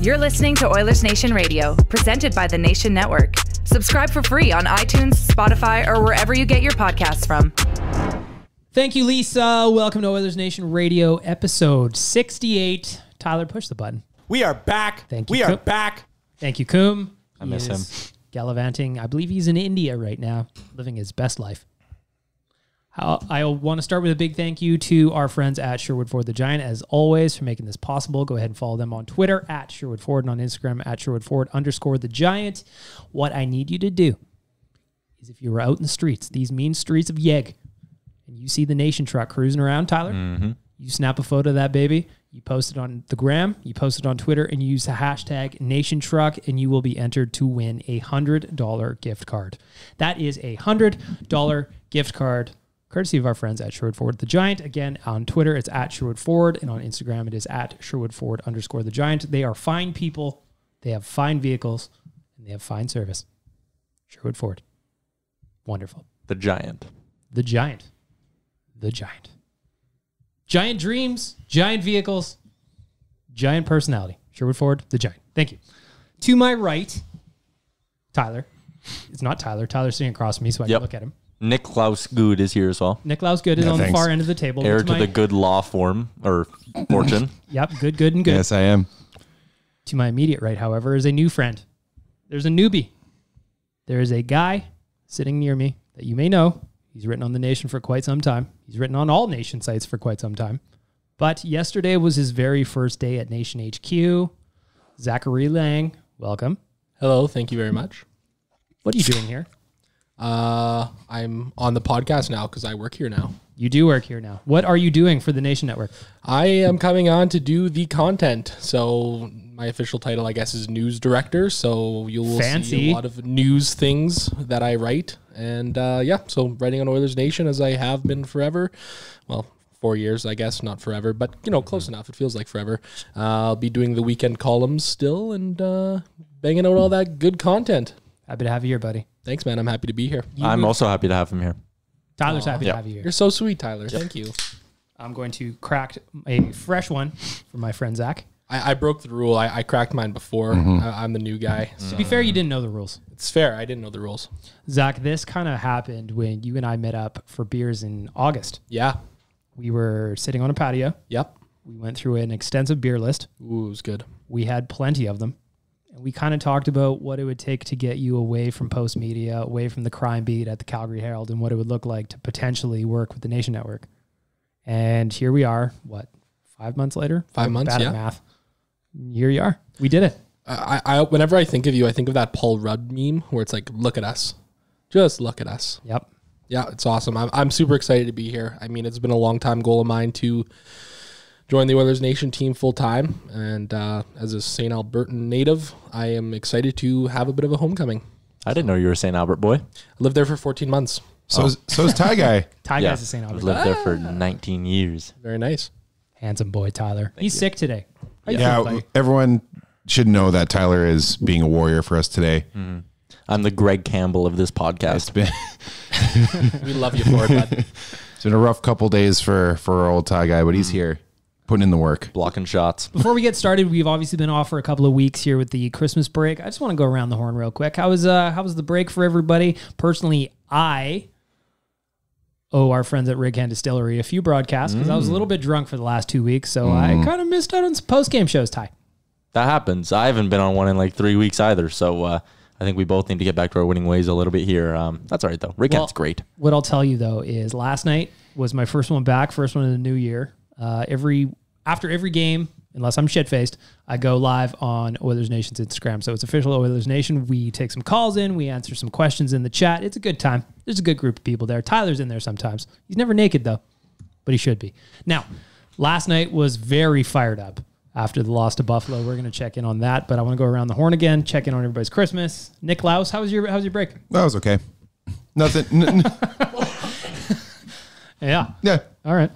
You're listening to Oilersnation Radio, presented by the Nation Network. Subscribe for free on iTunes, Spotify, or wherever you get your podcasts from. Thank you, Lisa. Welcome to Oilersnation Radio, episode 68. Tyler, push the button. We are back. Thank you. We are back. Thank you, Coom. I miss him. Gallivanting. I believe he's in India right now, living his best life. I want to start with a big thank you to our friends at Sherwood Ford the Giant, as always, for making this possible. Go ahead and follow them on Twitter at Sherwood Ford and on Instagram at Sherwood Ford _ the Giant. What I need you to do is, if you were out in the streets, these mean streets of Yeg, and you see the Nation truck cruising around, Tyler, you snap a photo of that baby, you post it on the gram, you post it on Twitter, and you use the hashtag NationTruck, and you will be entered to win a $100 gift card. That is a $100 gift card, courtesy of our friends at Sherwood Ford the Giant. Again, on Twitter, it's at Sherwood Ford, and on Instagram, it is at Sherwood Ford _ the Giant. They are fine people, they have fine vehicles, and they have fine service. Sherwood Ford. Wonderful. The Giant. The Giant. The Giant. Giant dreams, giant vehicles, giant personality. Sherwood Ford, the Giant. Thank you. To my right, Tyler. It's not Tyler. Tyler's sitting across from me, so I can look at him. Niklaus Good is here as well. Niklaus Good is on the far end of the table. Heir to the good law form or fortune. Yep, good and good. Yes, I am. To my immediate right, however, is a new friend. There's a newbie. There is a guy sitting near me that you may know. He's written on the Nation for quite some time. He's written on all Nation sites for quite some time. But yesterday was his very first day at Nation HQ. Zachary Lang, welcome. Hello, thank you very much. What are you doing here? I'm on the podcast now because I work here now. You do work here now. What are you doing for the Nation Network? I am coming on to do the content. So my official title, I guess, is news director. So you will see a lot of news things that I write. And so writing on Oilers Nation as I have been forever. Well, 4 years, I guess, not forever, but close enough. It feels like forever. I'll be doing the weekend columns still and banging out all that good content. Happy to have you here, buddy. Thanks, man. I'm happy to be here. I'm also happy to have him here. Tyler's happy to have you here. You're so sweet, Tyler. Thank you. I'm going to crack a fresh one for my friend Zach. I broke the rule. I cracked mine before. I'm the new guy. So. To be fair, you didn't know the rules. It's fair. I didn't know the rules. Zach, this kind of happened when you and I met up for beers in August. Yeah. We were sitting on a patio. Yep. We went through an extensive beer list. Ooh, it was good. We had plenty of them. And we kind of talked about what it would take to get you away from Post Media, away from the crime beat at the Calgary Herald, and what it would look like to potentially work with the Nation Network. And here we are, 5 months later? 5 months, bad at math. Here you are. We did it. I whenever I think of you, I think of that Paul Rudd meme where it's like, look at us. Just look at us. Yep. Yeah, it's awesome. I'm super excited to be here. I mean, it's been a long time goal of mine to join the Oilers Nation team full time. And as a St. Albertan native, I am excited to have a bit of a homecoming. I didn't know you were a St. Albert boy. I lived there for 14 months. So is Ty Guy. Ty Guy's a St. Albert. I've lived there for 19 years. Very nice. Handsome boy, Tyler. He's sick today. Yeah, everyone should know that Tyler is being a warrior for us today. I'm the Greg Campbell of this podcast. We love you for it, bud. It's been a rough couple days for our old Ty Guy, but he's here putting in the work. Blocking shots. Before we get started, we've obviously been off for a couple of weeks here with the Christmas break. I just want to go around the horn real quick. How was the break for everybody? Personally, I owe our friends at Rig Hand Distillery a few broadcasts because I was a little bit drunk for the last 2 weeks, so I kind of missed out on some post-game shows, Ty. That happens. I haven't been on one in like 3 weeks either, so I think we both need to get back to our winning ways a little bit here. That's all right, though. Rig Hand's great. What I'll tell you, though, is last night was my first one back, first one in the new year. After every game, unless I'm shit-faced, I go live on Oilers Nation's Instagram. So it's official Oilers Nation. We take some calls in. We answer some questions in the chat. It's a good time. There's a good group of people there. Tyler's in there sometimes. He's never naked, though, but he should be. Now, last night was very fired up after the loss to Buffalo. We're going to check in on that, but I want to go around the horn again, check in on everybody's Christmas. Niklaus, how was your break? That was okay. Nothing. Yeah. All right.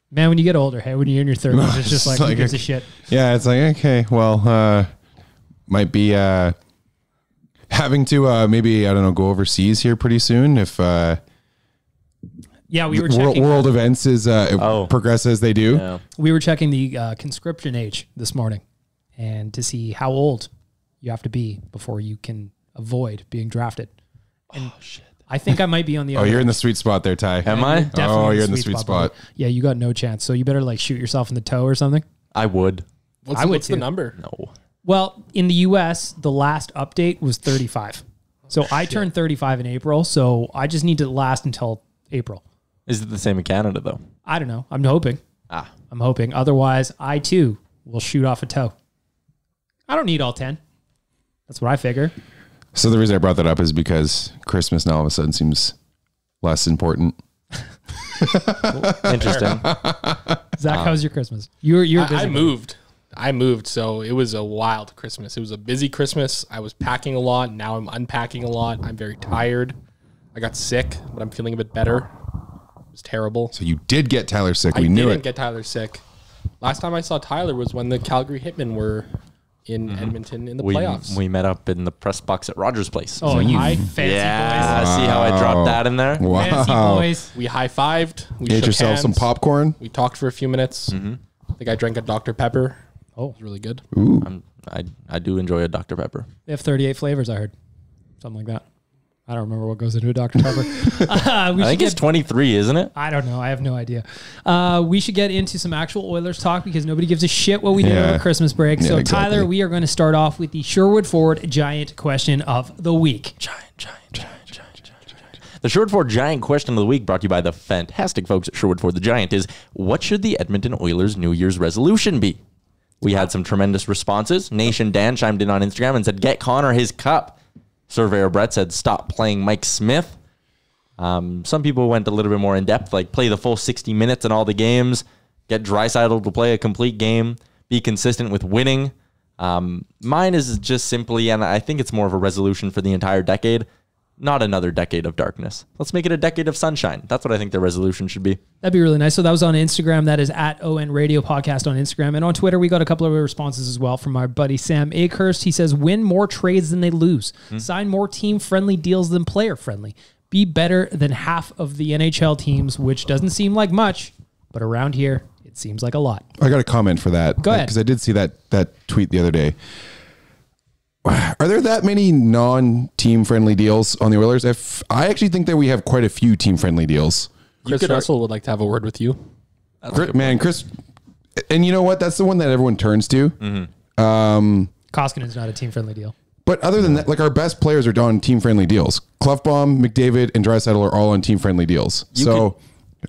Man, when you get older, hey, when you're in your 30s, it's just like, who gives a shit? Yeah, it's like, okay, well, might be having to maybe, I don't know, go overseas here pretty soon if we were checking. World events progress as they do. Yeah. We were checking the conscription age this morning, and to see how old you have to be before you can avoid being drafted. And shit. I think I might be on the. Oh, you're in the sweet spot there, Ty. Am I? Definitely You're in the sweet spot. buddy. Yeah, you got no chance. So you better like shoot yourself in the toe or something. I would. What's the number? No. Well, in the U.S., the last update was 35. So I turned 35 in April. So I just need to last until April. Is it the same in Canada though? I don't know. I'm hoping. I'm hoping. Otherwise, I too will shoot off a toe. I don't need all 10. That's what I figure. So the reason I brought that up is because Christmas now all of a sudden seems less important. Interesting. Zach, how was your Christmas? You're busy. I moved, so it was a wild Christmas. It was a busy Christmas. I was packing a lot. Now I'm unpacking a lot. I'm very tired. I got sick, but I'm feeling a bit better. It was terrible. So you did get Tyler sick. I We knew didn't it. get Tyler sick. Last time I saw Tyler was when the Calgary Hitmen were in Edmonton in the playoffs. We met up in the press box at Rogers Place. Oh, you Hi. fancy yeah. boys. See how I dropped that in there? Wow. Fancy boys. We high-fived. We Get shook yourself hands. some popcorn. We talked for a few minutes. I think I drank a Dr. Pepper. Oh. It was really good. I do enjoy a Dr. Pepper. They have 38 flavors, I heard. Something like that. I don't remember what goes into a Dr. Pepper. I think it's 23, isn't it? I don't know. I have no idea. We should get into some actual Oilers talk because nobody gives a shit what we did Yeah. over Christmas break. Yeah, So, exactly. Tyler, we are going to start off with the Sherwood Ford Giant question of the week. Giant. The Sherwood Ford Giant question of the week, brought to you by the fantastic folks at Sherwood Ford the Giant, is what should the Edmonton Oilers' New Year's resolution be? We had some tremendous responses. Nation Dan chimed in on Instagram and said, get Connor his cup. Surveyor Brett said, stop playing Mike Smith. Some people went a little bit more in depth, like play the full 60 minutes in all the games, get Draisaitl to play a complete game, be consistent with winning. Mine is just simply, and I think it's more of a resolution for the entire decade, not another decade of darkness. Let's make it a decade of sunshine. That's what I think the resolution should be. That'd be really nice. So that was on Instagram. That is at ON Radio Podcast on Instagram. And on Twitter, we got a couple of responses as well from our buddy Sam Akehurst. He says, win more trades than they lose. Sign more team-friendly deals than player-friendly. Be better than half of the NHL teams, which doesn't seem like much, but around here, it seems like a lot. I got a comment for that. Go ahead. Because I did see that tweet the other day. Are there that many non-team friendly deals on the Oilers? I actually think that we have quite a few team friendly deals. Chris Russell would like to have a word with you. Chris, and you know what? That's the one that everyone turns to. Koskinen's not a team-friendly deal. But other than that, like our best players are on team friendly deals. Clefbaum, McDavid, and Draisaitl are all on team friendly deals.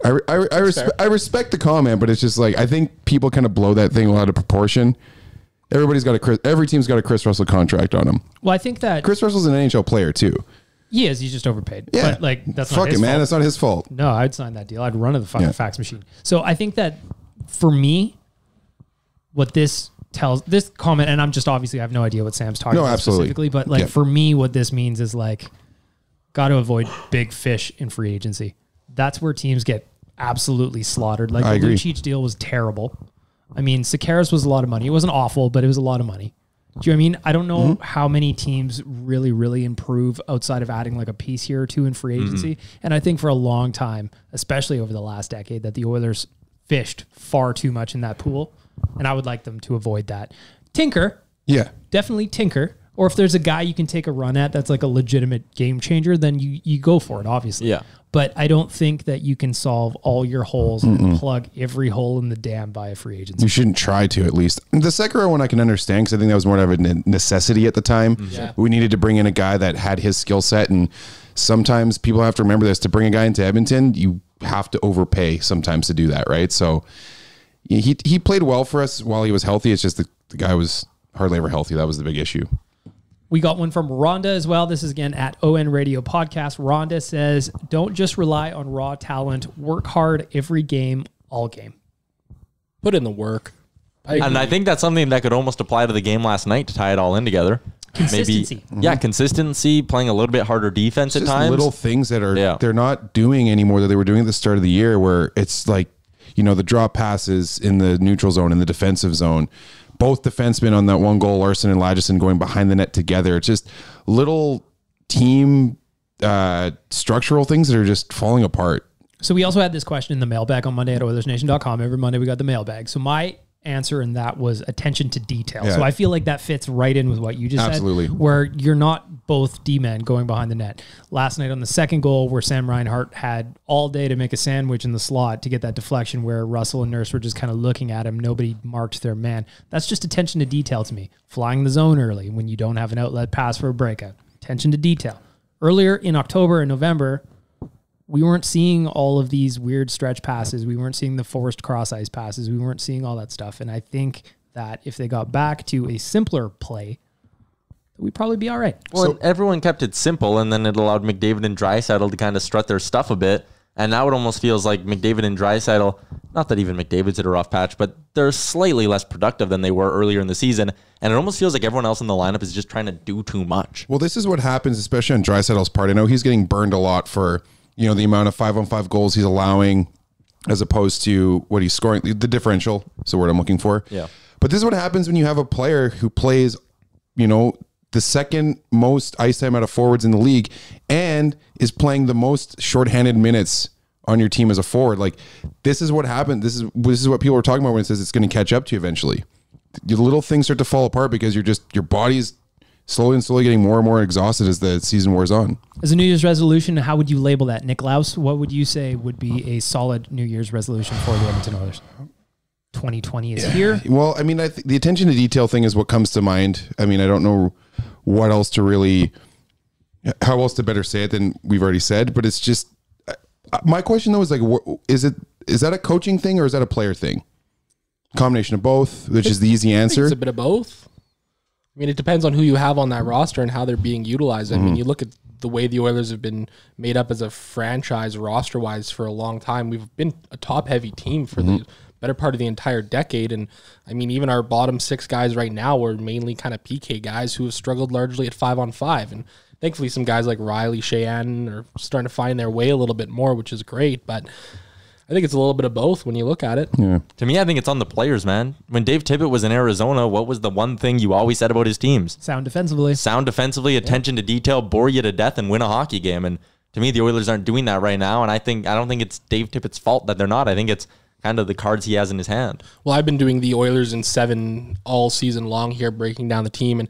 I respect the comment, but it's just like I think people kind of blow that thing out of proportion. Every team's got a Chris Russell contract on him. Well, I think that Chris Russell's an NHL player too. he is. He's just overpaid. Yeah, But like that's not fuck his it, man. fault. That's not his fault. No, I'd sign that deal. I'd run to the fucking Yeah. fax machine. So I think that for me, what this tells this comment, and I'm just obviously I have no idea what Sam's talking about absolutely. specifically, but like Yeah. for me, what this means is like got to avoid big fish in free agency. That's where teams get absolutely slaughtered. Like I the agree. Lucic deal was terrible. I mean, Sakaras was a lot of money. It wasn't awful, but it was a lot of money. Do you know what I mean? I don't know how many teams really, really improve outside of adding like a piece here or two in free agency. And I think for a long time, especially over the last decade, that the Oilers fished far too much in that pool. And I would like them to avoid that. Tinker, Yeah. definitely tinker. Or if there's a guy you can take a run at that's like a legitimate game changer, then you go for it, obviously. Yeah. But I don't think that you can solve all your holes and plug every hole in the dam via free agency. You shouldn't try to, at least. The Sekera one I can understand because I think that was more of a necessity at the time. Yeah. We needed to bring in a guy that had his skill set, and sometimes people have to remember this. To bring a guy into Edmonton, you have to overpay sometimes to do that, right? So he played well for us while he was healthy. It's just the guy was hardly ever healthy. That was the big issue. We got one from Rhonda as well. This is again at ON Radio Podcast. Rhonda says, don't just rely on raw talent. Work hard every game, all game. Put in the work. And I think that's something that could almost apply to the game last night to tie it all in together. Consistency. Maybe, yeah, consistency, playing a little bit harder defense at Just times. little things that are Yeah. they're not doing anymore that they were doing at the start of the year, where it's like, the drop passes in the neutral zone, in the defensive zone. Both defensemen on that one goal, Larson and Lagesson, going behind the net together. It's just little team structural things that are just falling apart. So we also had this question in the mailbag on Monday at Oilersnation.com. Every Monday we got the mailbag. So my answer, and that was attention to detail. Yeah. So I feel like that fits right in with what you just Absolutely. said, where you're not both D-men going behind the net. Last night on the second goal, where Sam Reinhart had all day to make a sandwich in the slot to get that deflection, where Russell and Nurse were just kind of looking at him. Nobody marked their man. That's just attention to detail to me. Flying the zone early when you don't have an outlet pass for a breakout. Attention to detail. Earlier in October and November, we weren't seeing all of these weird stretch passes. We weren't seeing the forced cross-ice passes. We weren't seeing all that stuff. And I think that if they got back to a simpler play, we'd probably be all right. Well, so, everyone kept it simple, and then it allowed McDavid and Draisaitl to kind of strut their stuff a bit. And now it almost feels like McDavid and Draisaitl, not that even McDavid's hit a rough patch, but they're slightly less productive than they were earlier in the season. And it almost feels like everyone else in the lineup is just trying to do too much. Well, this is what happens, especially on Draisaitl's part. I know he's getting burned a lot for, the amount of 5-on-5 goals he's allowing as opposed to what he's scoring. The differential is the word I'm looking for. Yeah. But this is what happens when you have a player who plays, the second most ice time out of forwards in the league and is playing the most shorthanded minutes on your team as a forward. Like, this is what happened. This is what people are talking about when it says it's going to catch up to you eventually. Your little things start to fall apart because your body's slowly getting more and more exhausted as the season wears on. As a New Year's resolution, how would you label that, Nick Laus? What would you say would be a solid New Year's resolution for the Edmonton Oilers? 2020 is here. Well, I mean, the attention to detail thing is what comes to mind. I mean, I don't know how else to better say it than we've already said, but it's just, my question though is like, is that a coaching thing or is that a player thing? Combination of both, which is the easy answer. It's a bit of both. I mean, it depends on who you have on that roster and how they're being utilized. I mean, you look at the way the Oilers have been made up as a franchise roster-wise for a long time. We've been a top-heavy team for the better part of the entire decade. And, I mean, even our bottom six guys right now are mainly kind of PK guys who have struggled largely at 5-on-5. And thankfully, some guys like Riley, Sheahan are starting to find their way a little bit more, which is great. But I think it's a little bit of both when you look at it. Yeah. To me, I think it's on the players, man. When Dave Tippett was in Arizona, what was the one thing you always said about his teams? Sound defensively, attention to detail, bore you to death, and win a hockey game. And to me, the Oilers aren't doing that right now. And I don't think it's Dave Tippett's fault that they're not. I think it's kind of the cards he has in his hand. Well, I've been doing the Oilers in 7 all season long here, breaking down the team, and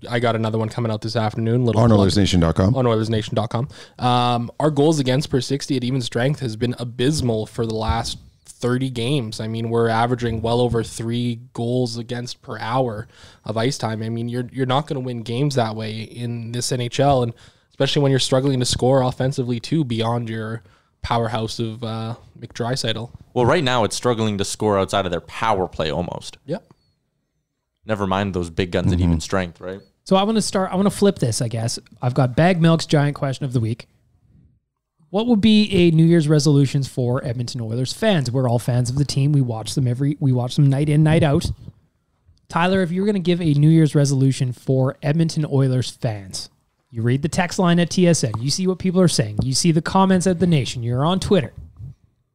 I got another one coming out this afternoon. On Oilersnation.com. On Oilersnation.com. Our goals against per 60 at even strength has been abysmal for the last 30 games. I mean, we're averaging well over 3 goals against per hour of ice time. I mean, you're not going to win games that way in this NHL, and especially when you're struggling to score offensively too, beyond your powerhouse of Mick Draisaitl. Well, right now it's struggling to score outside of their power play almost. Yep. Never mind those big guns at even strength, right? So I want to flip this, I guess. I've got Bag Milk's giant question of the week. What would be a New Year's resolutions for Edmonton Oilers fans? We're all fans of the team. We watch them night in, night out. Tyler, if you were going to give a New Year's resolution for Edmonton Oilers fans, you read the text line at TSN. You see what people are saying. You see the comments at The Nation. You're on Twitter.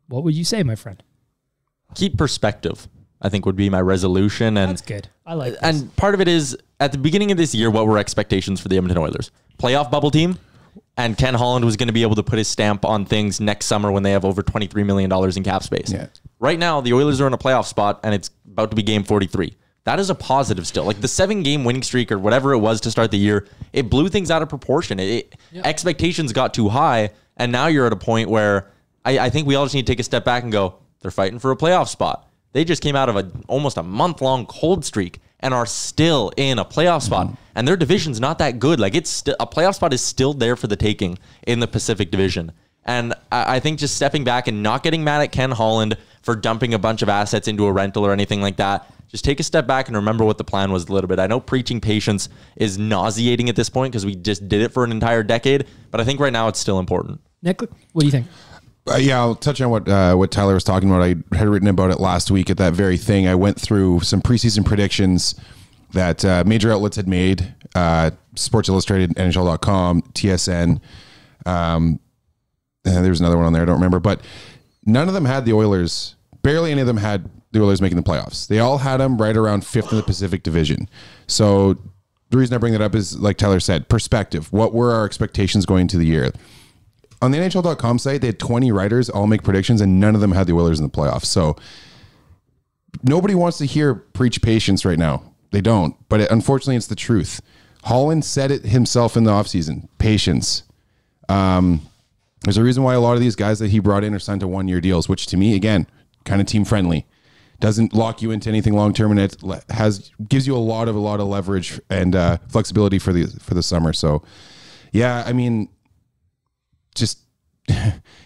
What would you say, my friend? Keep perspective, I think, would be my resolution. And that's good. I like this. And part of it is, at the beginning of this year, what were expectations for the Edmonton Oilers? Playoff bubble team, and Ken Holland was going to be able to put his stamp on things next summer when they have over $23 million in cap space. Yeah. Right now, the Oilers are in a playoff spot, and it's about to be game 43. That is a positive still. Like the 7-game winning streak or whatever it was to start the year, it blew things out of proportion. Expectations got too high, and now you're at a point where I think we all just need to take a step back and go, they're fighting for a playoff spot. They just came out of almost a month-long cold streak and are still in a playoff spot. And their division's not that good. Like a playoff spot is still there for the taking in the Pacific Division. And I think just stepping back and not getting mad at Ken Holland for dumping a bunch of assets into a rental or anything like that. Just take a step back and remember what the plan was a little bit. I know preaching patience is nauseating at this point because we just did it for an entire decade, but I think right now it's still important. Nick, what do you think? Yeah, I'll touch on what Tyler was talking about. I had written about it last week at that very thing. I went through some preseason predictions that major outlets had made, Sports Illustrated, NHL.com, TSN. There's another one on there, I don't remember. But none of them had the Oilers. Barely any of them had the Oilers making the playoffs. They all had them right around 5th in the Pacific Division. So the reason I bring that up is, like Tyler said, perspective. What were our expectations going into the year? On the NHL.com site, they had 20 writers all make predictions, and none of them had the Oilers in the playoffs. So nobody wants to hear preach patience right now. They don't. But unfortunately, it's the truth. Holland said it himself in the offseason. Patience. There's a reason why a lot of these guys that he brought in are signed to 1-year deals, which to me, again, kind of team friendly. Doesn't lock you into anything long term, and it gives you a lot of leverage and flexibility for the summer. So, yeah, I mean, just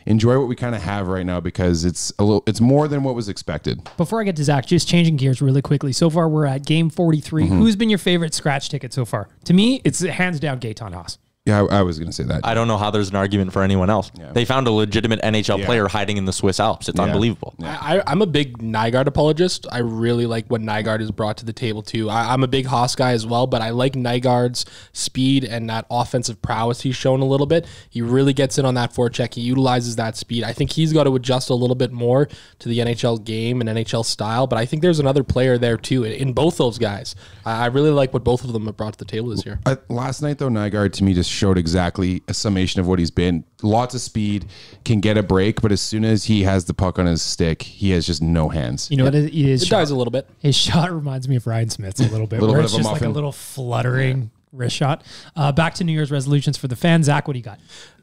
enjoy what we kind of have right now, because it's more than what was expected. Before I get to Zach, just changing gears really quickly. So far, we're at game 43. Who's been your favorite scratch ticket so far? To me, it's hands down Gaetan Haas. Yeah, I was going to say that. I don't know how there's an argument for anyone else. Yeah. They found a legitimate NHL player hiding in the Swiss Alps. It's unbelievable. Yeah. I'm a big Nygaard apologist. I really like what Nygaard has brought to the table too. I'm a big Haas guy as well, but I like Nygaard's speed and that offensive prowess he's shown a little bit. He really gets in on that forecheck. He utilizes that speed. I think he's got to adjust a little bit more to the NHL game and NHL style, but I think there's another player there too in both those guys. I really like what both of them have brought to the table this year. Last night, though, Nygaard to me just showed exactly a summation of what he's been. Lots of speed, can get a break, but as soon as he has the puck on his stick, he has just no hands. You know what it is? It dies a little bit. His shot reminds me of Ryan Smith's a little bit, where it's just like a little fluttering wrist shot. Back to New Year's resolutions for the fans. Zach, what do you got?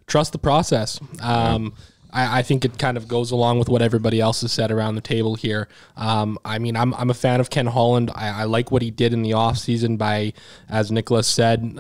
Trust the process. I think it kind of goes along with what everybody else has said around the table here. I mean, I'm a fan of Ken Holland. I like what he did in the offseason by, as Nicholas said,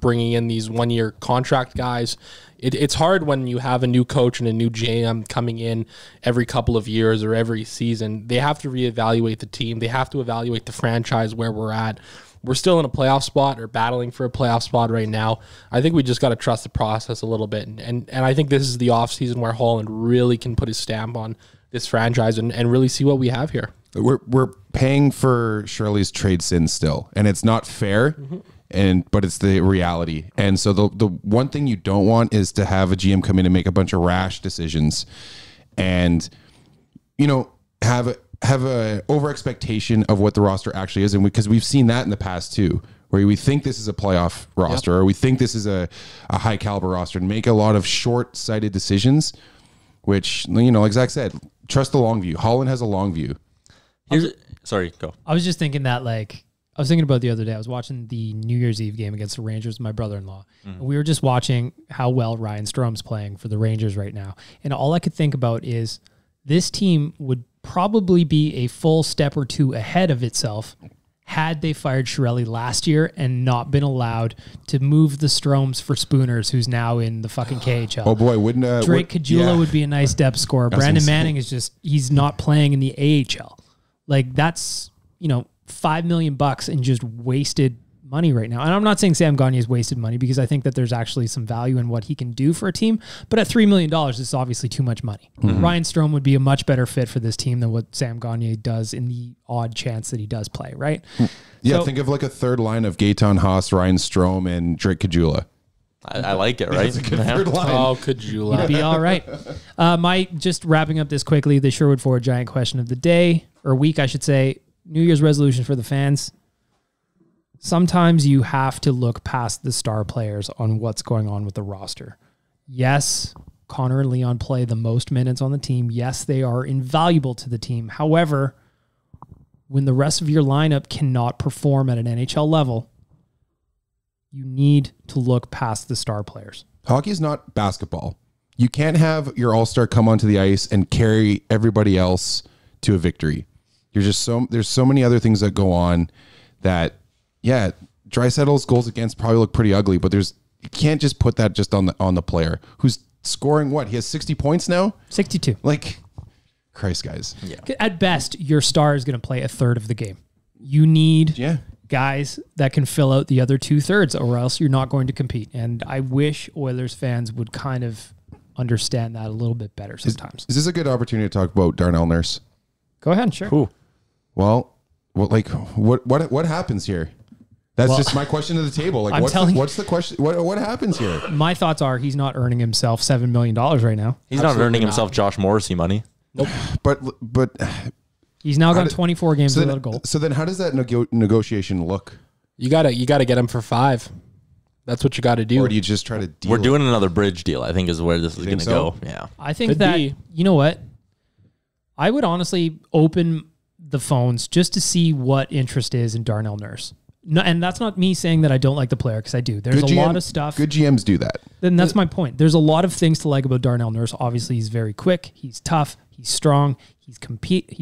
bringing in these 1-year contract guys. It's hard when you have a new coach and a new GM coming in every couple of years or every season. They have to reevaluate the team. They have to evaluate the franchise where we're at. We're still in a playoff spot or battling for a playoff spot right now. I think we just got to trust the process a little bit. And I think this is the offseason where Holland really can put his stamp on this franchise and really see what we have here. We're paying for Shirley's trade sin still, and it's not fair, but it's the reality. And so the one thing you don't want is to have a GM come in and make a bunch of rash decisions and, have a over expectation of what the roster actually is. And because we've seen that in the past too, where we think this is a playoff roster or we think this is a high caliber roster and make a lot of short-sighted decisions, which, like Zach said, trust the long view. Holland has a long view. Sorry, go. I was just thinking that, I was thinking about the other day. I was watching the New Year's Eve game against the Rangers with my brother-in-law. And we were just watching how well Ryan Strom's playing for the Rangers right now. And all I could think about is this team would probably be a full step or two ahead of itself had they fired Chiarelli last year and not been allowed to move the Stromes for Spooners, who's now in the fucking KHL. Oh boy, wouldn't Drake Caggiula would be a nice depth scorer. Brandon Manning is he's not playing in the AHL. That's, $5 million and just wasted money right now. And I'm not saying Sam Gagner's wasted money, because I think that there's actually some value in what he can do for a team. But at $3 million, it's obviously too much money. Ryan Strome would be a much better fit for this team than what Sam Gagner does in the odd chance that he does play, right? Yeah, so, think of a third line of Gaetan Haas, Ryan Strome, and Drake Caggiula. I like it, right? That's a good third line. Oh, Caggiula. Be all right. Just wrapping up this quickly, the Sherwood Ford Giant question of the day, or week, I should say. New Year's resolution for the fans. Sometimes you have to look past the star players on what's going on with the roster. Yes, Connor and Leon play the most minutes on the team. Yes, they are invaluable to the team. However, when the rest of your lineup cannot perform at an NHL level, you need to look past the star players. Hockey is not basketball. You can't have your all-star come onto the ice and carry everybody else to a victory. There's so many other things that go on that, yeah, Draisaitl's goals against probably look pretty ugly, but you can't just put that just on the player who's scoring what? He has 60 points now? 62. Christ, guys. Yeah. At best, your star is going to play a third of the game. You need guys that can fill out the other 2/3, or else you're not going to compete. And I wish Oilers fans would kind of understand that a little bit better sometimes. Is this a good opportunity to talk about Darnell Nurse? Go ahead, sure. Cool. Well, what happens here? That's just my question to the table. What's the question? What happens here? My thoughts are he's not earning himself $7 million right now. He's not earning himself Josh Morrissey money. Nope. But he's now gone 24 games without a goal. So then how does that negotiation look? You gotta get him for 5. That's what you got to do. Or do you just try to deal? We're doing another bridge deal, I think, is where this is going to go. Yeah. I think you know what? I would honestly open the phones just to see what interest is in Darnell Nurse. No, and that's not me saying that I don't like the player, because I do. There's a lot of stuff. Good GMs do that. And that's my point. There's a lot of things to like about Darnell Nurse. Obviously, he's very quick. He's tough. He's strong. He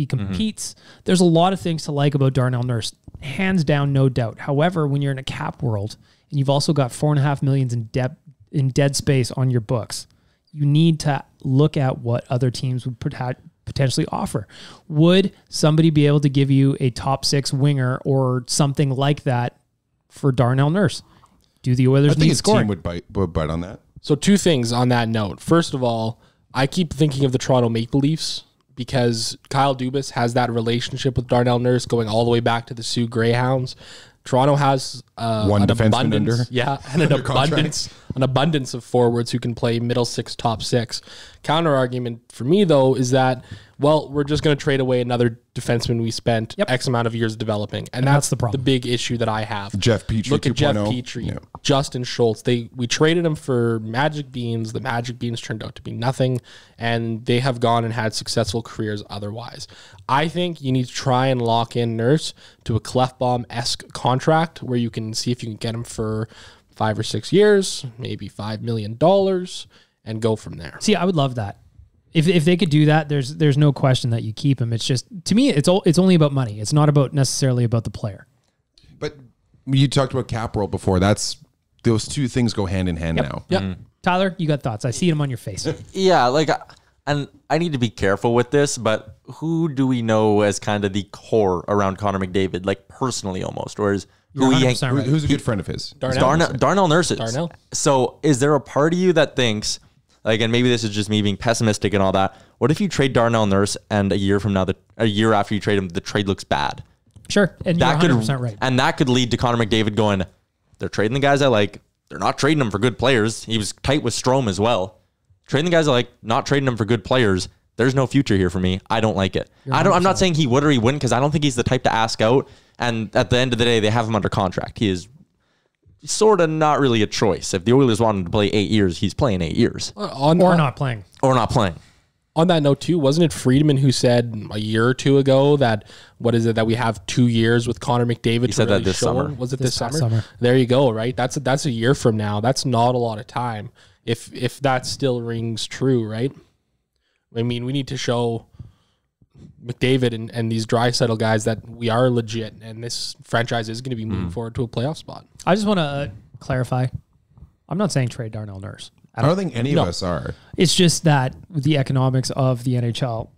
competes. There's a lot of things to like about Darnell Nurse. Hands down, no doubt. However, when you're in a cap world and you've also got $4.5 million in dead space on your books, you need to look at what other teams would potentially offer. Would somebody be able to give you a top 6 winger or something like that for Darnell Nurse? Do the Oilers need scoring? I think a team would bite on that. So 2 things on that note. First of all, I keep thinking of the Toronto Maple Leafs because Kyle Dubas has that relationship with Darnell Nurse going all the way back to the Sioux Greyhounds. Toronto has one defenseman under, and an abundance of forwards who can play middle 6, top 6. Counter argument for me though is that, well, we're just going to trade away another defenseman we spent X amount of years developing, and that's the problem. The big issue that I have. Jeff Petrie. Look at Jeff Petrie, Justin Schultz. We traded him for Magic Beans. The Magic Beans turned out to be nothing, and they have gone and had successful careers otherwise. I think you need to try and lock in Nurse to a Clefbaum-esque contract where you can see if you can get him for 5 or 6 years, maybe $5 million, and go from there. See, I would love that. If they could do that, there's no question that you keep him. It's just, to me, it's only about money. It's not about necessarily about the player. But you talked about cap world before. Those 2 things go hand in hand now. Yep. Mm-hmm. Tyler, you got thoughts? I see them on your face. Yeah, and I need to be careful with this, but who do we know as kind of the core around Connor McDavid, like personally almost, or is who's a good friend of his? Darnell Nurse. Darnell. So is there a part of you that thinks, like, and maybe this is just me being pessimistic and all that, what if you trade Darnell Nurse and a year after you trade him, the trade looks bad? Sure, and you're 100% right. And that could lead to Connor McDavid going, they're trading the guys I like. They're not trading them for good players. He was tight with Strome as well. Trading the guys I like, not trading them for good players. There's no future here for me. I don't like it. I'm not saying he would or he wouldn't, because I don't think he's the type to ask out. And at the end of the day, they have him under contract. He is sort of not really a choice. If the Oilers want him to play 8 years, he's playing 8 years. Or not playing. On that note too, wasn't it Friedman who said a year or 2 ago that we have 2 years with Connor McDavid? He said that this summer. Was it this summer? There you go. Right. That's a year from now. That's not a lot of time. If that still rings true, right? I mean, we need to show McDavid and these Draisaitl guys that we are legit, and this franchise is going to be moving forward to a playoff spot. I just want to clarify. I'm not saying trade Darnell Nurse. I don't think any of us are. It's just that with the economics of the NHL,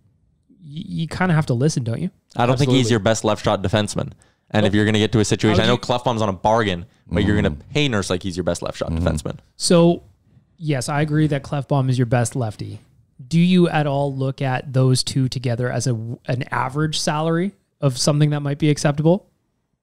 you kind of have to listen, don't you? I don't think he's your best left shot defenseman. And if you're going to get to a situation, I know Clefbaum's on a bargain, but you're going to pay Nurse like he's your best left shot defenseman. So, yes, I agree that Clefbaum is your best lefty. Do you at all look at those 2 together as an average salary of something that might be acceptable?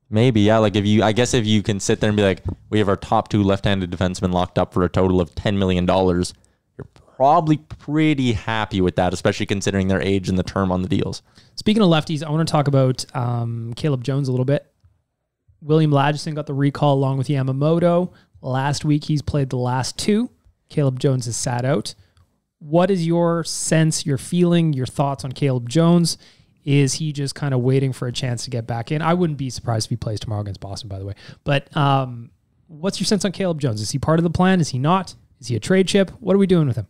Maybe, yeah. Like I guess if you can sit there and be like, we have our top 2 left-handed defensemen locked up for a total of $10 million, you're probably pretty happy with that, especially considering their age and the term on the deals. Speaking of lefties, I want to talk about Caleb Jones a little bit. William Lagesson got the recall along with Yamamoto. Last week, he's played the last 2. Caleb Jones has sat out. What is your sense, your feeling, your thoughts on Caleb Jones? Is he just kind of waiting for a chance to get back in? I wouldn't be surprised if he plays tomorrow against Boston, by the way. But what's your sense on Caleb Jones? Is he part of the plan? Is he not? Is he a trade chip? What are we doing with him?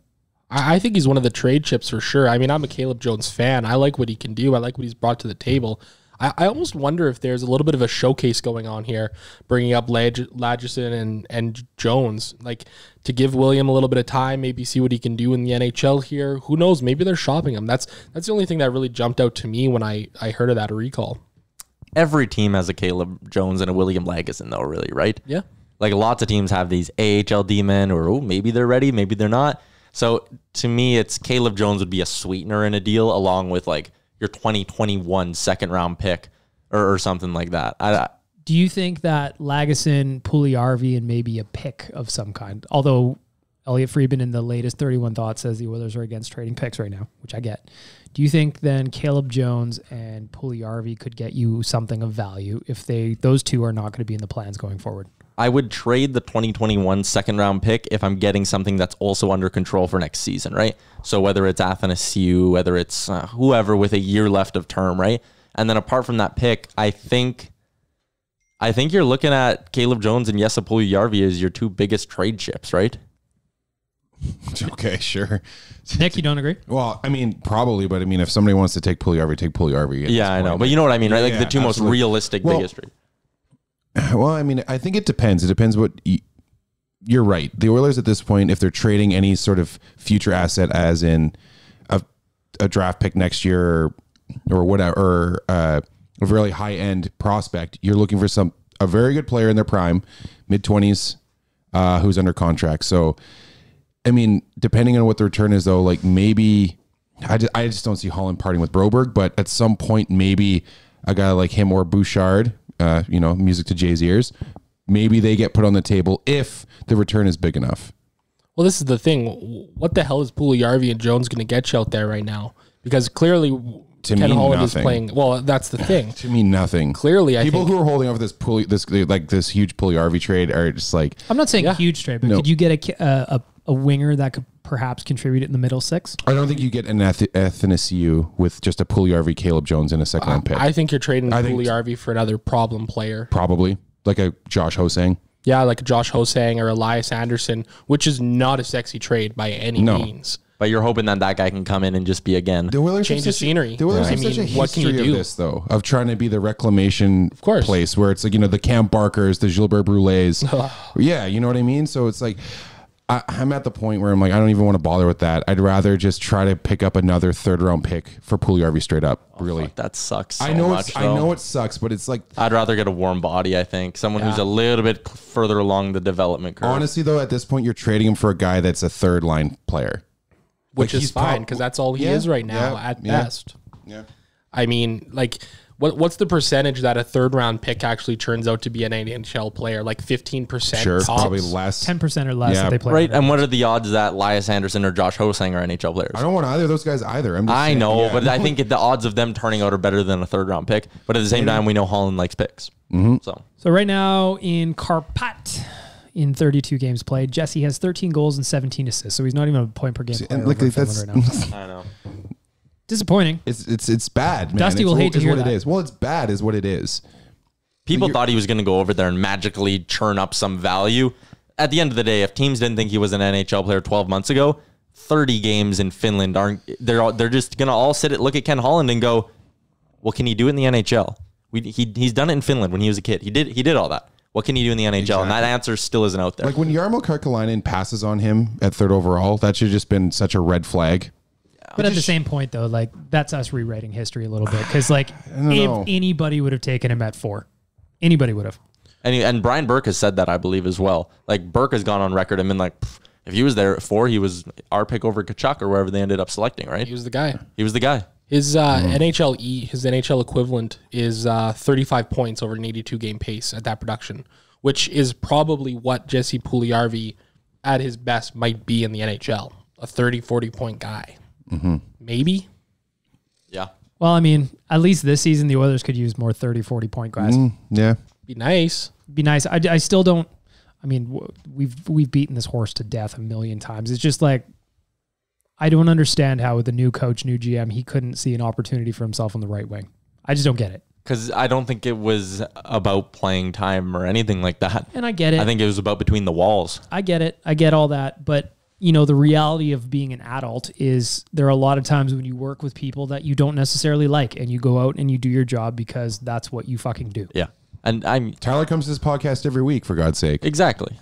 I think he's one of the trade chips for sure. I mean, I'm a Caleb Jones fan. I like what he can do. I like what he's brought to the table. I almost wonder if there's a little bit of a showcase going on here, bringing up Lagesson and Jones, like to give William a little bit of time, maybe see what he can do in the NHL here. Who knows? Maybe they're shopping him. That's the only thing that really jumped out to me when I heard of that recall. Every team has a Caleb Jones and a William Lagesson, though, really, right? Yeah. Like lots of teams have these AHL D-men, or maybe they're ready, maybe they're not. So to me, it's Caleb Jones would be a sweetener in a deal, along with like your 2021 second round pick or something like that. Do you think that Lagesson, Puljujarvi, and maybe a pick of some kind, although Elliot Friedman in the latest 31 Thoughts says the Oilers are against trading picks right now, which I get. Do you think then Caleb Jones and Puljujarvi could get you something of value if those 2 are not going to be in the plans going forward? I would trade the 2021 second round pick if I'm getting something that's also under control for next season, right? So whether it's Athanasiu, whether it's whoever with a year left of term, right? And then apart from that pick, I think you're looking at Caleb Jones and Jesse Puljujärvi as your two biggest trade chips, right? Okay, sure. Nick, you don't agree? Well, I mean, probably, but I mean, if somebody wants to take Puljujärvi, take Puljujärvi. Yeah, I know. But you know what I mean, right? Like Yeah, the two absolutely. most realistic biggest trade. Well, I mean, I think it depends. It depends what you're right. The Oilers at this point, if they're trading any sort of future asset, as in a draft pick next year or whatever, or a really high end prospect, you're looking for a very good player in their prime, mid-20s, who's under contract. So, I mean, depending on what the return is, though, like maybe I just don't see Holland parting with Broberg, but at some point, maybe a guy like him or Bouchard, music to Jay's ears, maybe they get put on the table if the return is big enough. Well, this is the thing. What the hell is Puljujärvi and Jones going to get you out there right now? Because clearly, Ken Holland is playing. Well, that's the thing. To me, nothing. Clearly, people who are holding off this huge Puljujärvi trade are just like. I'm not saying a huge trade, but could you get a winger that could perhaps contribute in the middle six? I don't think you get an Athanasiou with just a Puljujärvi, Caleb Jones, and a second round pick. I think you're trading Puljujärvi for another problem player. Probably like a Josh Hosang. Yeah, like a Josh Hosang or Elias Anderson, which is not a sexy trade by any means. But you're hoping that guy can come in and just be again. Change the scenery. The Oilers have such a history of this, though, of trying to be the reclamation place where it's like, the Cam Barkers, the Gilbert Brulés. Yeah, you know what I mean? So it's like, I'm at the point where I'm like, I don't even want to bother with that. I'd rather just try to pick up another third round pick for Puljujärvi straight up. Really, fuck, that sucks. I know it sucks, but it's like I'd rather get a warm body. I think someone who's a little bit further along the development curve. Honestly, though, at this point, you're trading him for a guy that's a third line player, which is fine because that's all he is right now at best. Yeah, I mean, like. What's the percentage that a third round pick actually turns out to be an NHL player? Like 15%? Sure, tops? probably less. 10% or less that they play. Right, and what are the odds that Elias Anderson or Josh Hosang are NHL players? I don't want either of those guys either. I know, but I think the odds of them turning out are better than a third round pick. But at the same time, we know Holland likes picks. Mm-hmm. So right now in Karpat, in 32 games played, Jesse has 13 goals and 17 assists. So he's not even a point per game player over Finland right now. I know. Disappointing. It's bad, man. Dusty will hate to hear what that. it is. Well, it's bad is what it is. People thought he was going to go over there and magically churn up some value. At the end of the day, if teams didn't think he was an NHL player 12 months ago, 30 games in Finland they're just going to all look at Ken Holland and go, "What can he do in the NHL? He's done it in Finland when he was a kid. He did all that. What can he do in the NHL?" Exactly. And that answer still isn't out there. Like when Jarmo Kekalainen passes on him at third overall, that should have just been such a red flag. But at the same point, though, like that's us rewriting history a little bit because, like, if anybody would have taken him at 4, anybody would have. And Brian Burke has said that, I believe, as well. Like Burke has gone on record and been like, if he was there at 4, he was our pick over Tkachuk or wherever they ended up selecting. Right? He was the guy. Mm-hmm. His NHL equivalent is 35 points over an 82 game pace at that production, which is probably what Jesse Puljujärvi at his best might be in the NHL, a 30-40 point guy. Mm-hmm. Maybe. Yeah. Well, I mean, at least this season, the Oilers could use more 30-40 point guys. Yeah. Be nice. I still don't. I mean, we've beaten this horse to death a million times. It's just like I don't understand how with the new coach, new GM, he couldn't see an opportunity for himself on the right wing. I just don't get it. Because I don't think it was about playing time or anything like that. And I get it. I think it was about between the walls. I get it. I get all that. But, the reality of being an adult is there are a lot of times when you work with people that you don't necessarily like and you go out and you do your job because that's what you fucking do. Yeah. And Tyler comes to this podcast every week, for God's sake. Exactly.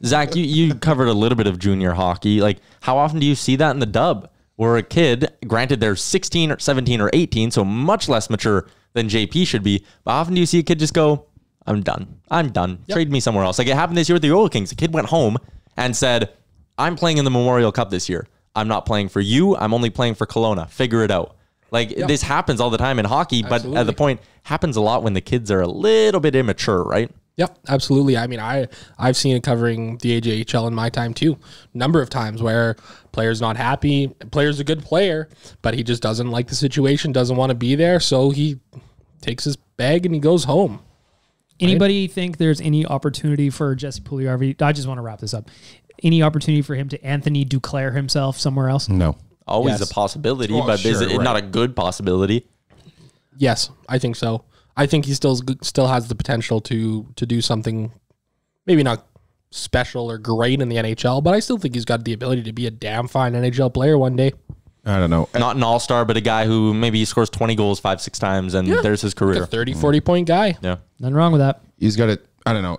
Zach, you covered a little bit of junior hockey. Like, how often do you see that in the dub where a kid, granted they're 16 or 17 or 18, so much less mature than JP should be, but how often do you see a kid just go, I'm done. Yep. Trade me somewhere else. Like it happened this year with the Oil Kings. The kid went home and said, I'm playing in the Memorial Cup this year. I'm not playing for you. I'm only playing for Kelowna. Figure it out. Like this happens all the time in hockey, Absolutely. but at the point happens a lot when the kids are a little bit immature, right? Yep, absolutely. I mean, I've seen it covering the AJHL in my time too. Number of times where player's not happy, player's a good player, but he just doesn't like the situation, doesn't want to be there, so he takes his bag and he goes home. Anybody think there's any opportunity for Jesse Puljujärvi? I just want to wrap this up. Any opportunity for him to Anthony Duclair himself somewhere else? No. Always a possibility, but is it not a good possibility? Yes, I think so. I think he still has the potential to do something, maybe not special or great in the NHL, but I still think he's got the ability to be a damn fine NHL player one day. I don't know. Not an all-star, but a guy who maybe scores 20 goals 5-6 times, and there's his career. Like a 30, 40-point guy. Yeah. Nothing wrong with that. He's got it. I don't know.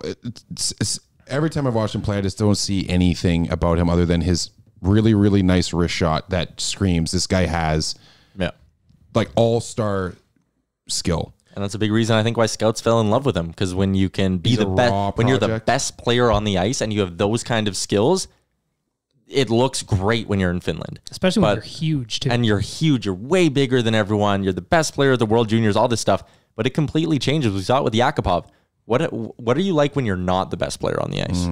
It's every time I've watched him play, I just don't see anything about him other than his really, really nice wrist shot that screams this guy has like all-star skill. And that's a big reason I think why scouts fell in love with him, because when you can be the best, when you're the best player on the ice and you have those kind of skills, it looks great when you're in Finland. Especially when you're huge, too. And you're huge. You're way bigger than everyone. You're the best player of the World Juniors, all this stuff. But it completely changes. We saw it with Yakupov. What are you like when you're not the best player on the ice?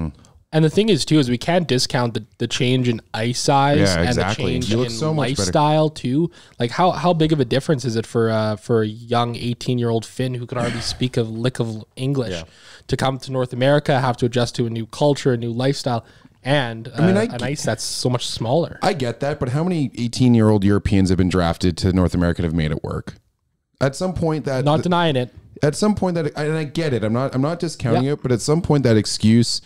And the thing is, too, is we can't discount the change in ice size and the change in so lifestyle, too. Like, how big of a difference is it for a young 18-year-old Finn who can already speak a lick of English to come to North America, have to adjust to a new culture, a new lifestyle, and an ice that's so much smaller? I get that, but how many 18-year-old Europeans have been drafted to North America and have made it work? At some point, not denying it. At some point, and I get it. I'm not discounting it, but at some point, that excuse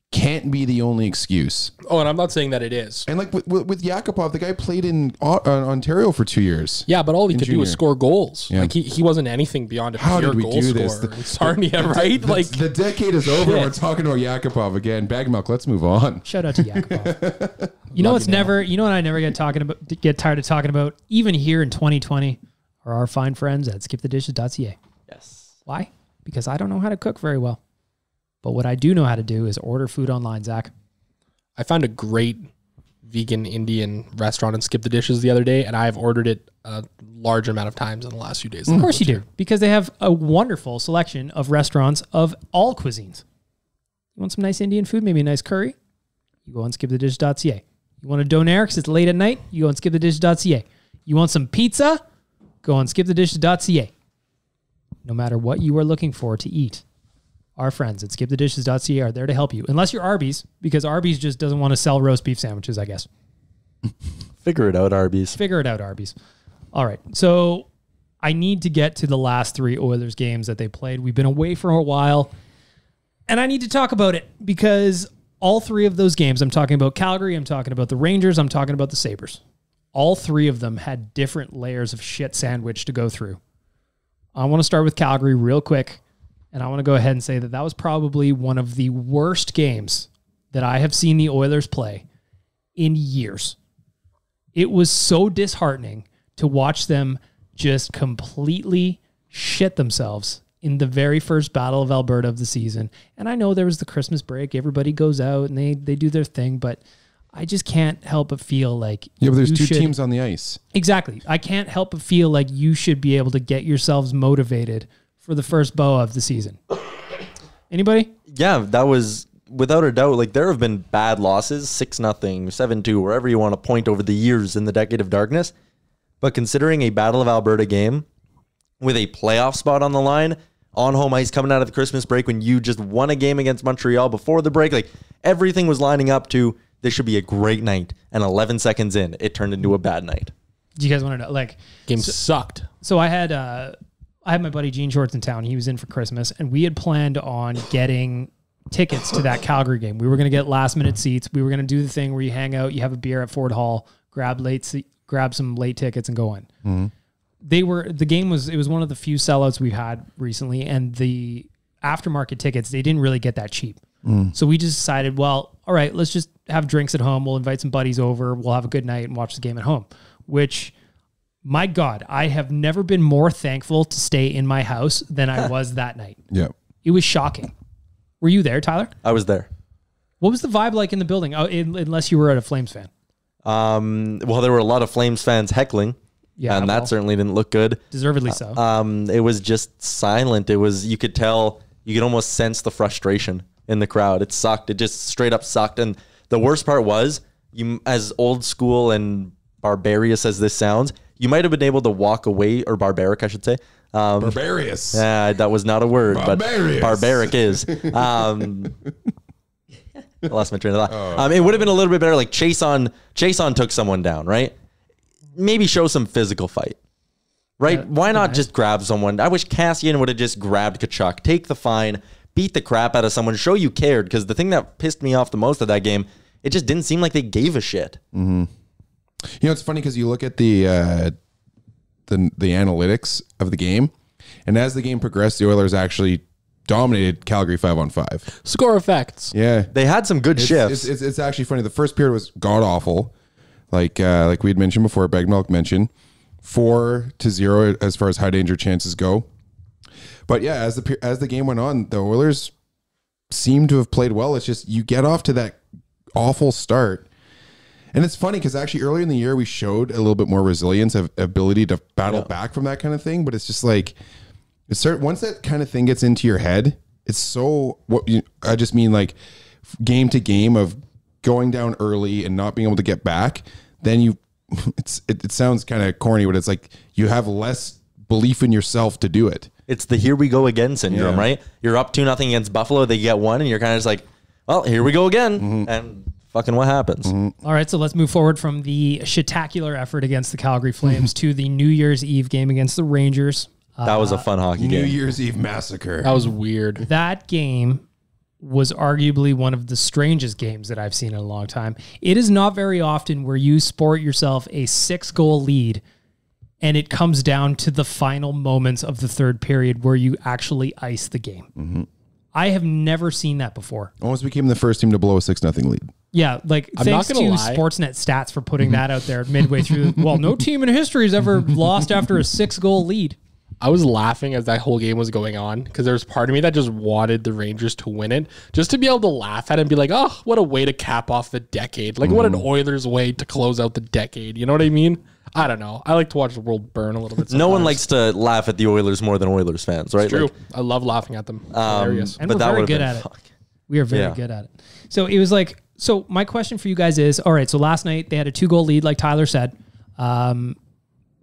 can't be the only excuse. Oh, and I'm not saying that it is. And like with Yakupov, the guy played in Ontario for 2 years. Yeah, but all he could do was score goals. Yeah. Like he wasn't anything beyond a How pure did we goal do this? scorer. Sarnia, right? Like the decade is over. We're talking about Yakupov again. Bag milk. Let's move on. Shout out to Yakupov. You know what I never get tired of talking about, even here in 2020, are our fine friends at skipthedishes.ca. Yes. Why? Because I don't know how to cook very well. But what I do know how to do is order food online, Zach. I found a great vegan Indian restaurant and Skip the Dishes the other day, and I've ordered it a large amount of times in the last few days. Of course you do, because they have a wonderful selection of restaurants of all cuisines. You want some nice Indian food, maybe a nice curry? You go on skipthedishes.ca. You want a donair because it's late at night? You go on skipthedishes.ca. You want some pizza? Go on skipthedishes.ca. No matter what you are looking for to eat, our friends at skipthedishes.ca are there to help you. Unless you're Arby's, because Arby's just doesn't want to sell roast beef sandwiches, I guess. Figure it out, Arby's. Figure it out, Arby's. All right. So I need to get to the last three Oilers games that they played. We've been away for a while, and I need to talk about it because all three of those games, I'm talking about Calgary, I'm talking about the Rangers, I'm talking about the Sabres. All three of them had different layers of shit sandwich to go through. I want to start with Calgary real quick. And I want to go ahead and say that was probably one of the worst games that I have seen the Oilers play in years. It was so disheartening to watch them just completely shit themselves in the very first Battle of Alberta of the season. And I know there was the Christmas break. Everybody goes out and they do their thing, but I just can't help but feel like... Yeah, but there's two teams on the ice. Exactly. I can't help but feel like you should be able to get yourselves motivated for the first bow of the season. Anybody? Yeah, that was without a doubt. Like, there have been bad losses, 6-0, 7-2, wherever you want to point over the years in the decade of darkness. But considering a Battle of Alberta game with a playoff spot on the line, on home ice coming out of the Christmas break when you just won a game against Montreal before the break, like everything was lining up to this should be a great night. And 11 seconds in, it turned into a bad night. Do you guys want to know? Like, game sucked. So I had my buddy Gene Shorts in town. He was in for Christmas, and we had planned on getting tickets to that Calgary game. We were going to get last minute seats. We were going to do the thing where you hang out, you have a beer at Ford Hall, grab some late tickets, and go in. Mm-hmm. It was one of the few sellouts we've had recently, and the aftermarket tickets, they didn't really get that cheap. So we just decided, well, all right, let's just have drinks at home. We'll invite some buddies over. We'll have a good night and watch the game at home, which... My God, I have never been more thankful to stay in my house than I was that night. Yeah. It was shocking. Were you there, Tyler? I was there. What was the vibe like in the building? Unless you were a Flames fan. Well, there were a lot of Flames fans heckling. Yeah, and that certainly didn't look good. Deservedly so. It was just silent. You could tell, you could almost sense the frustration in the crowd. It sucked. It just straight up sucked. And the worst part was, you, as old school and barbarous as this sounds, you might have been able to walk away, or barbaric, I should say. Barbarous. Yeah, that was not a word, Barbarious. But barbaric is. I lost my train of thought. It would have been a little bit better. Like Chase on took someone down, right? Maybe show some physical fight. Right? Why not just grab someone? I wish Cassian would have just grabbed Tkachuk, take the fine, beat the crap out of someone, show you cared. Because the thing that pissed me off the most of that game, it just didn't seem like they gave a shit. Mm-hmm. You know, it's funny because you look at the analytics of the game, and as the game progressed, the Oilers actually dominated Calgary 5-on-5. Score effects. Yeah, they had some good shifts. It's actually funny. The first period was god awful, like we had mentioned before. Begmelk mentioned 4-0 as far as high danger chances go. But yeah, as the game went on, the Oilers seemed to have played well. It's just you get off to that awful start. And it's funny because actually earlier in the year we showed a little bit more resilience, of ability to battle back from that kind of thing. But it's just like once that kind of thing gets into your head, it's so I just mean like game to game of going down early and not being able to get back. Then it sounds kind of corny, but it's like you have less belief in yourself to do it. It's the here we go again syndrome, right? You're up 2-0 against Buffalo, they get one, and you're kind of just like, well, here we go again. Mm-hmm. And fucking what happens? Mm-hmm. All right, so let's move forward from the shitacular effort against the Calgary Flames to the New Year's Eve game against the Rangers. That was a fun hockey game. New Year's Eve massacre. That was weird. That game was arguably one of the strangest games that I've seen in a long time. It is not very often where you sport yourself a 6-goal lead and it comes down to the final moments of the third period where you actually ice the game. Mm-hmm. I have never seen that before. Almost became the first team to blow a 6-0 lead. Yeah, like thanks to Sportsnet Stats for putting that out there midway through. Well, no team in history has ever lost after a 6-goal lead. I was laughing as that whole game was going on because there was part of me that just wanted the Rangers to win it, just to be able to laugh at it and be like, oh, what a way to cap off the decade. Like, what an Oilers way to close out the decade. You know what I mean? I don't know. I like to watch the world burn a little bit sometimes. No one likes to laugh at the Oilers more than Oilers fans, right? It's true. Like, I love laughing at them. Hilarious. And we're very good at it. We are very good at it. So it was like, so my question for you guys is, all right, so last night they had a 2-goal lead, like Tyler said.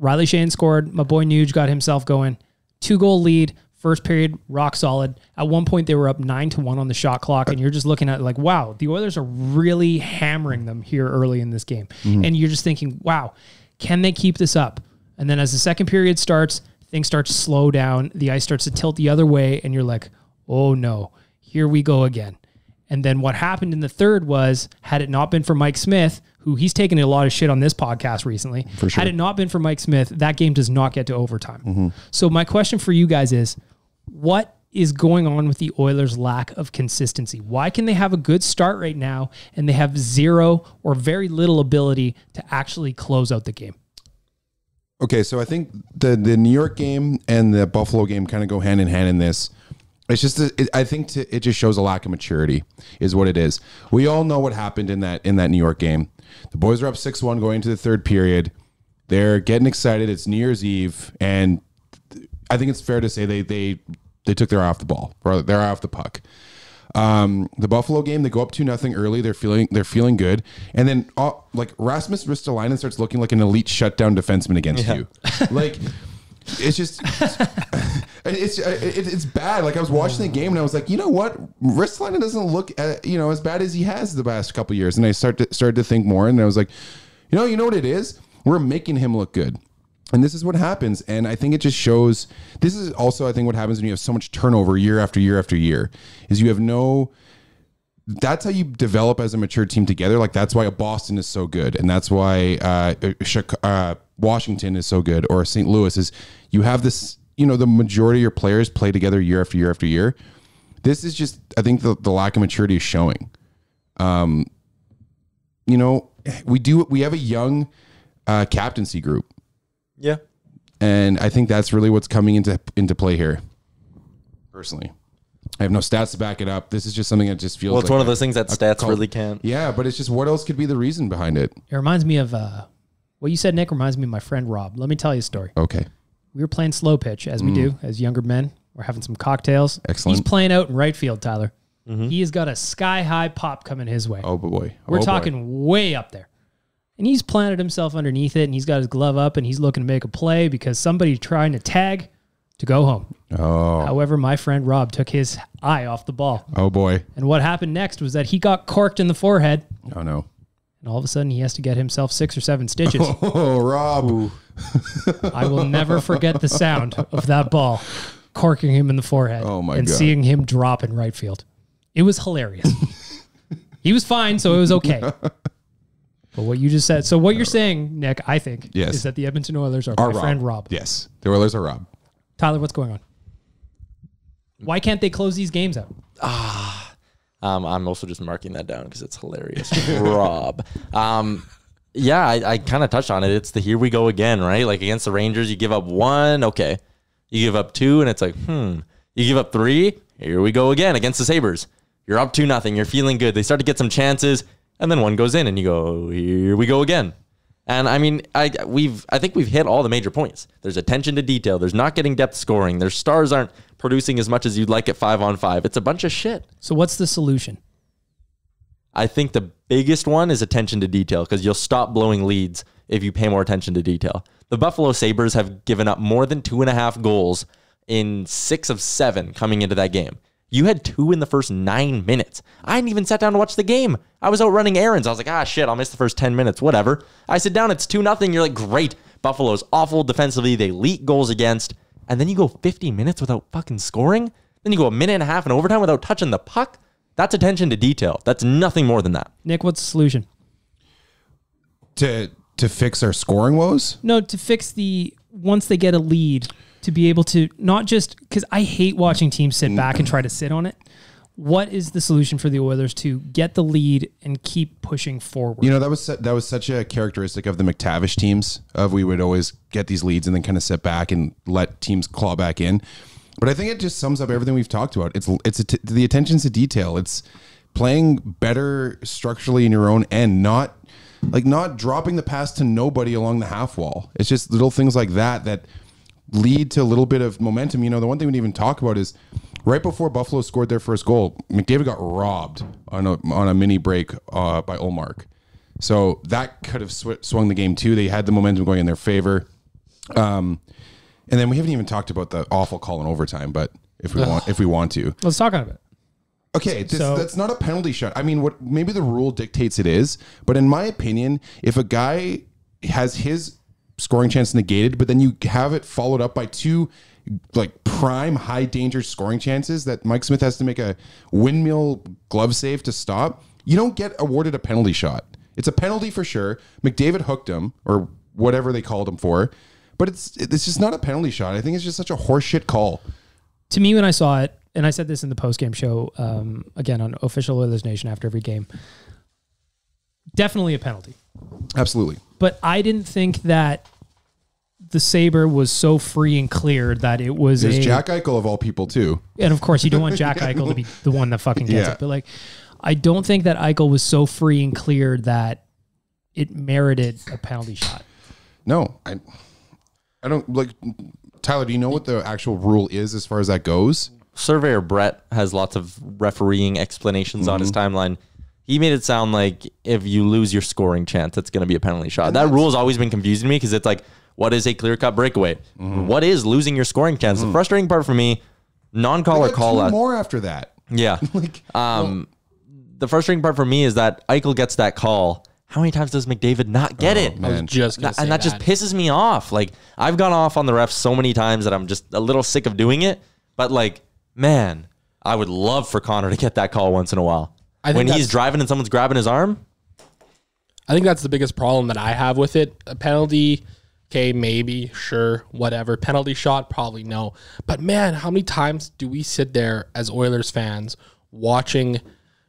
Riley Shane scored. My boy Nuge got himself going. 2-goal lead, first period, rock solid. At one point, they were up 9-1 on the shot clock, and you're just looking at it like, wow, the Oilers are really hammering them here early in this game. Mm-hmm. And you're just thinking, wow, can they keep this up? And then as the second period starts, things start to slow down. The ice starts to tilt the other way, and you're like, oh no, here we go again. And then what happened in the third was, had it not been for Mike Smith, who he's taken a lot of shit on this podcast recently, for sure. Had it not been for Mike Smith, that game does not get to overtime. Mm-hmm. So my question for you guys is, what is going on with the Oilers' lack of consistency? Why can they have a good start right now and they have zero or very little ability to actually close out the game? Okay, so I think the New York game and the Buffalo game kind of go hand in hand in this. It's just, I think it just shows a lack of maturity is what it is. We all know what happened in that New York game. The boys are up 6-1 going into the third period. They're getting excited. It's New Year's Eve, and I think it's fair to say they took their eye off the ball, or their eye off the puck. The Buffalo game, they go up 2-0 early. They're feeling good, and then like Rasmus Ristolainen starts looking like an elite shutdown defenseman against you. Like it's just it's bad. Like I was watching the game and I was like, you know what, Ristolainen doesn't look as bad as he has the past couple of years. And I started to think more, and I was like, you know what it is? We're making him look good. And this is what happens. And I think it just shows, this is also, I think, what happens when you have so much turnover year after year after year, is you have that's how you develop as a mature team together. Like that's why Boston is so good. And that's why Washington is so good, or St. Louis is, you have this, the majority of your players play together year after year after year. This is just, I think the lack of maturity is showing. We have a young captaincy group. Yeah. And I think that's really what's coming into play here. Personally, I have no stats to back it up. This is just something that just feels well, it's like one of those things that stats really can't. Yeah, but it's just, what else could be the reason behind it? It reminds me of what you said, Nick, reminds me of my friend Rob. Let me tell you a story. Okay. We were playing slow pitch, as we do as younger men. We're having some cocktails. Excellent. He's playing out in right field, Tyler. Mm-hmm. He has got a sky-high pop coming his way. Oh, boy. We're talking way up there. And he's planted himself underneath it, and he's got his glove up, and he's looking to make a play because somebody's trying to tag to go home. Oh. However, my friend Rob took his eye off the ball. Oh, boy. And what happened next was that he got corked in the forehead. Oh, no. and all of a sudden he has to get himself 6 or 7 stitches. Oh, Rob. I will never forget the sound of that ball corking him in the forehead and seeing him drop in right field. It was hilarious. He was fine, so it was okay. But what you just said, so what you're saying, Nick, I think, is that the Edmonton Oilers are my friend Rob. Yes, the Oilers are Rob. Tyler, what's going on? Why can't they close these games out? I'm also just marking that down because it's hilarious. Rob. Yeah, I kind of touched on it. It's the here we go again, right? Like against the Rangers, you give up 1, okay. You give up 2, and it's like, You give up 3, here we go again against the Sabres. You're up 2-0. You're feeling good. They start to get some chances, and then 1 goes in, and you go, here we go again. And I mean, I think we've hit all the major points. There's attention to detail. There's not getting depth scoring. Their stars aren't producing as much as you'd like at 5-on-5. It's a bunch of shit. So what's the solution? I think the biggest one is attention to detail, because you'll stop blowing leads if you pay more attention to detail. The Buffalo Sabres have given up more than 2.5 goals in 6 of 7 coming into that game. You had 2 in the first 9 minutes. I hadn't even sat down to watch the game. I was out running errands. I was like, shit, I'll miss the first 10 minutes, whatever. I sit down, it's 2-0. You're like, great. Buffalo's awful defensively. They leak goals against. And then you go 50 minutes without fucking scoring. Then you go a minute and a half in overtime without touching the puck. That's attention to detail. That's nothing more than that. Nick, what's the solution? To fix our scoring woes? No, to fix once they get a lead, to be able to not just, because I hate watching teams sit back and try to sit on it. What is the solution for the Oilers to get the lead and keep pushing forward? You know, that was such a characteristic of the McTavish teams. We would always get these leads and then kind of sit back and let teams claw back in. But I think it just sums up everything we've talked about. It's the attention to detail. It's playing better structurally in your own end, not dropping the pass to nobody along the half wall. It's just little things like that lead to a little bit of momentum. You know, the one thing we didn't even talk about is right before Buffalo scored their first goal, McDavid got robbed on a mini break by Ullmark. So that could have swung the game too. They had the momentum going in their favor. And then we haven't even talked about the awful call in overtime, but if we want to. Let's talk about it. Okay, that's not a penalty shot. I mean, maybe the rule dictates it is, but in my opinion, if a guy has his scoring chance negated, but then you have it followed up by 2 like prime high danger scoring chances that Mike Smith has to make a windmill glove save to stop, you don't get awarded a penalty shot. It's a penalty for sure. McDavid hooked him or whatever they called him for, but it's just not a penalty shot. I think it's just such a horseshit call. To me, when I saw it, and I said this in the post-game show, again, on official Oilers Nation after every game, definitely a penalty. Absolutely. But I didn't think that the Sabre was so free and clear that it was There's Jack Eichel of all people too. And of course, you don't want Jack Eichel to be the one that fucking gets it. But like, I don't think that Eichel was so free and clear that it merited a penalty shot. No, I don't like. Tyler, do you know what the actual rule is as far as that goes? Surveyor Brett has lots of refereeing explanations on his timeline. He made it sound like if you lose your scoring chance, it's going to be a penalty shot. That rule has always been confusing me because it's like, what is a clear-cut breakaway? What is losing your scoring chance? The frustrating part for me, non-call or call out. More after that. Yeah. The frustrating part for me is that Eichel gets that call. How many times does McDavid not get it? Man. Just pisses me off. Like, I've gone off on the refs so many times that I'm just a little sick of doing it. But like, man, I would love for Connor to get that call once in a while. When he's driving and someone's grabbing his arm. I think that's the biggest problem that I have with it. A penalty, okay, maybe, sure, whatever. Penalty shot, probably no. But man, how many times do we sit there as Oilers fans watching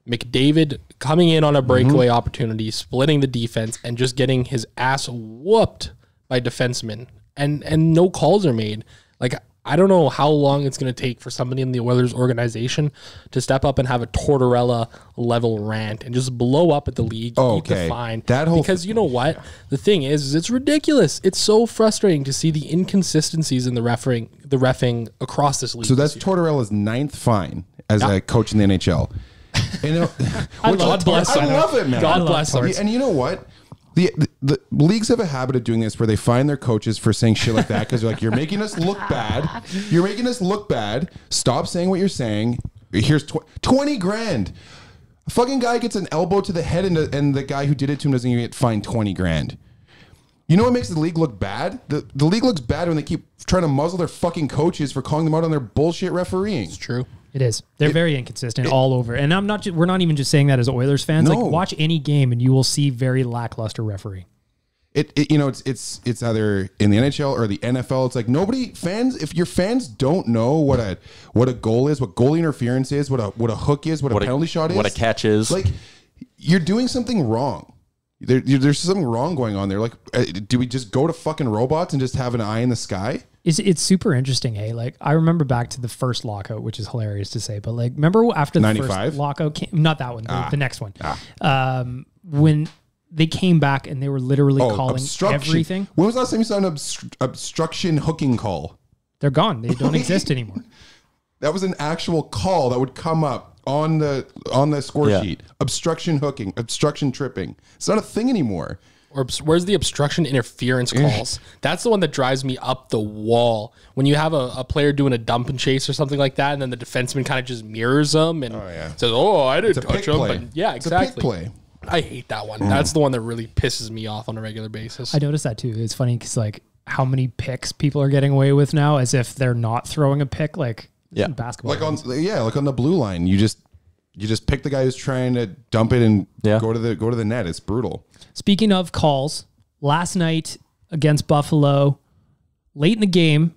McDavid coming in on a breakaway opportunity, splitting the defense, and just getting his ass whooped by defensemen, and no calls are made? Like, I don't know how long it's going to take for somebody in the Oilers organization to step up and have a Tortorella level rant and just blow up at the league, eat the fine. Because you know what? The thing is it's ridiculous. It's so frustrating to see the inconsistencies in the reffing across this league. So that's Tortorella's 9th fine as a coach in the NHL. God bless him. I love it, man. God bless him. And you know what? The leagues have a habit of doing this where they find their coaches for saying shit like that because they're like, you're making us look bad. You're making us look bad. Stop saying what you're saying. Here's 20 grand. A fucking guy gets an elbow to the head and the guy who did it to him doesn't even get fined 20 grand. You know what makes the league look bad? The league looks bad when they keep trying to muzzle their fucking coaches for calling them out on their bullshit refereeing. It's true. It is. They're very inconsistent all over. And we're not even just saying that as Oilers fans. No. Like, watch any game and you will see very lackluster refereeing. It's either in the NHL or the NFL. It's like if your fans don't know what a goal is, what goal interference is, what a hook is, what a penalty shot is, what a catch is, like, you're doing something wrong. There's something wrong going on there. Like, do we just go to fucking robots and just have an eye in the sky? It's super interesting, hey? Like, I remember back to the first lockout, which is hilarious to say, but like, remember after the 95? first lockout came, not that one, the next one, when they came back and they were literally calling everything. When was the last time you saw an obstruction hooking call? They're gone. They don't exist anymore. That was an actual call that would come up on the score sheet. Obstruction hooking, obstruction tripping. It's not a thing anymore. Or where's the obstruction interference calls? That's the one that drives me up the wall. When you have a player doing a dump and chase or something like that, and then the defenseman kind of just mirrors them and says, I didn't touch him. But yeah, exactly. It's a pick play. I hate that one. That's the one that really pisses me off on a regular basis. I noticed that too. It's funny because like how many picks people are getting away with now as if they're not throwing a pick. Like in basketball. Like on the blue line, you just pick the guy who's trying to dump it and go to the net. It's brutal. Speaking of calls, last night against Buffalo, late in the game,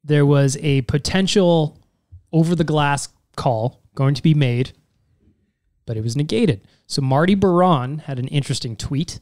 there was a potential over the glass call going to be made, but it was negated. So Marty Baron had an interesting tweet.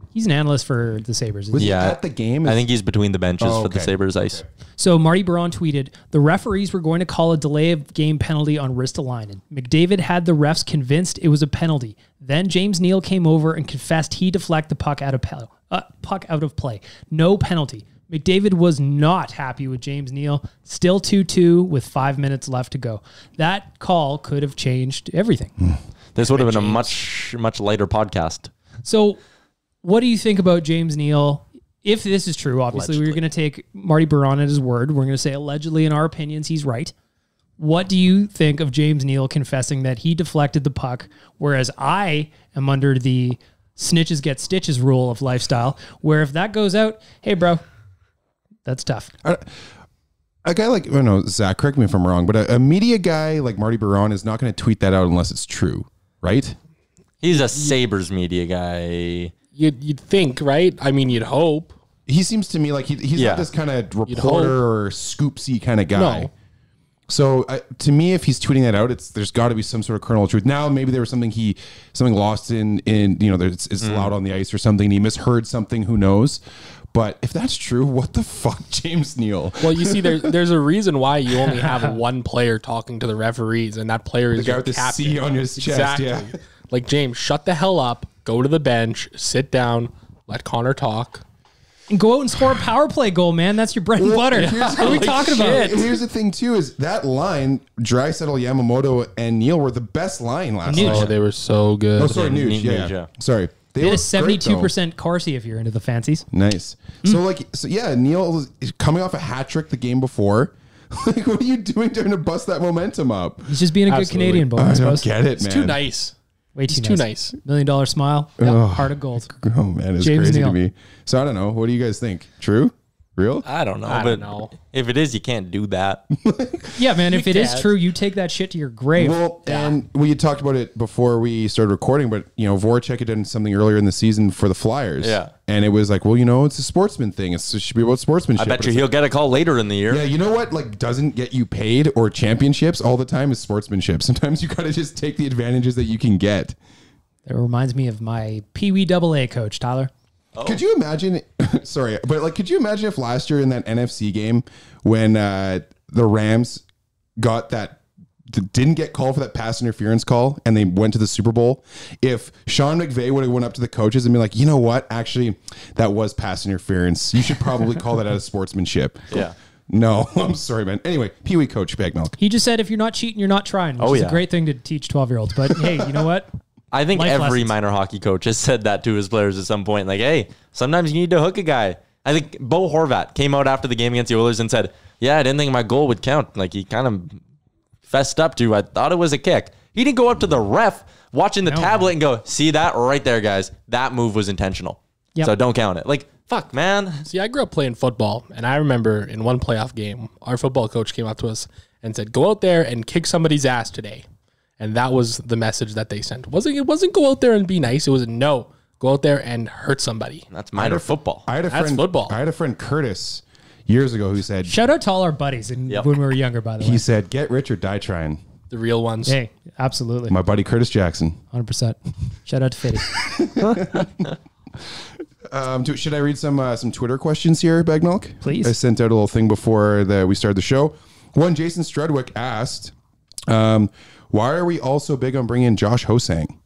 He's an analyst for the Sabres. Was he at the game? I think he's between the benches for the Sabres ice. So Marty Baron tweeted, the referees were going to call a delay of game penalty on Ristolainen. McDavid had the refs convinced it was a penalty. Then James Neal came over and confessed he deflected the puck out of play. No penalty. McDavid was not happy with James Neal. Still 2-2 with 5 minutes left to go. That call could have changed everything. This would have been a much, much lighter podcast. So what do you think about James Neal? If this is true, obviously, we're going to take Marty Baron at his word. We're going to say allegedly, in our opinions, he's right. What do you think of James Neal confessing that he deflected the puck, whereas I am under the snitches get stitches rule of lifestyle, where if that goes out, hey, bro, that's tough. A guy like, I don't know, Zach, correct me if I'm wrong, but a media guy like Marty Baron is not going to tweet that out unless it's true, right? He's a Sabres media guy. You'd think, right? I mean, you'd hope. He seems to me like he's not this kind of reporter or scoopsy kind of guy. No. So to me, if he's tweeting that out, there's got to be some sort of kernel of truth. Now, maybe there was something lost in it's loud on the ice or something. And he misheard something. Who knows? But if that's true, what the fuck, James Neal? Well, you see, there's a reason why you only have one player talking to the referees, and that player is the guy with the captain. C on his chest. Exactly. Yeah. Like, James, shut the hell up. Go to the bench. Sit down. Let Connor talk. And go out and score a power play goal, man. That's your bread and butter. What are we talking about? Here's the thing, too, is that line, Draisaitl, Yamamoto, and Neal were the best line last night. Oh, they were so good. Oh, sorry, Nuge. Yeah. Sorry. They had a 72% Corsi if you're into the fancies. Nice. So Neal is coming off a hat trick the game before. Like, what are you doing trying to bust that momentum up? He's just being a good Canadian boy, I I don't suppose. get it, man. It's too nice. Way too It's too nice. $1 million smile. Yep, heart of gold. Oh, man, it's James crazy Neal. to me. So, I don't know. What do you guys think? True? Real? I don't know. I but don't know. if it is, you can't do that. Yeah, man, if it is can't. true, you take that shit to your grave. Well, and we had talked about it before we started recording, but, Voracek had done something earlier in the season for the Flyers. Yeah. And it was like, well, it's a sportsman thing. It should be about sportsmanship. I bet you he'll get a call later in the year. Yeah, you know what? Like, doesn't get you paid or championships all the time is sportsmanship. Sometimes you got to just take the advantages that you can get. That reminds me of my Pee Wee AA coach, Tyler. Could you imagine? Sorry, but could you imagine if last year in that NFC game when the Rams didn't get called for that pass interference call and they went to the Super Bowl? If Sean McVay would have went up to the coaches and been like, you know what? Actually, that was pass interference. You should probably call that out of sportsmanship. Yeah. No, I'm sorry, man. Anyway, Pee Wee coach, Bag Milk. He just said, if you're not cheating, you're not trying, which is a great thing to teach 12-year-olds. But hey, you know what? I think Life every lessons. minor hockey coach has said that to his players at some point. Like, hey, sometimes you need to hook a guy. I think Bo Horvat came out after the game against the Oilers and said, yeah, I didn't think my goal would count. Like, he kind of fessed up to, I thought it was a kick. He didn't go up to the ref watching the tablet and go, see that right there, guys? That move was intentional. Yep. So don't count it. Like, fuck, man. See, I grew up playing football, and I remember in one playoff game, our football coach came up to us and said, go out there and kick somebody's ass today. And that was the message that they sent. It wasn't go out there and be nice. It was no, go out there and hurt somebody. That's minor football. That's football. I had a friend, Curtis, years ago who said... Shout out to all our buddies when we were younger, by the way. He said, get rich or die trying. The real ones. Hey, absolutely. My buddy Curtis Jackson. 100%. Shout out to Fitty. Should I read some Twitter questions here, Bag Milk? Please. I sent out a little thing before we started the show. One, Jason Strudwick asked, why are we all so big on bringing in Josh Hosang?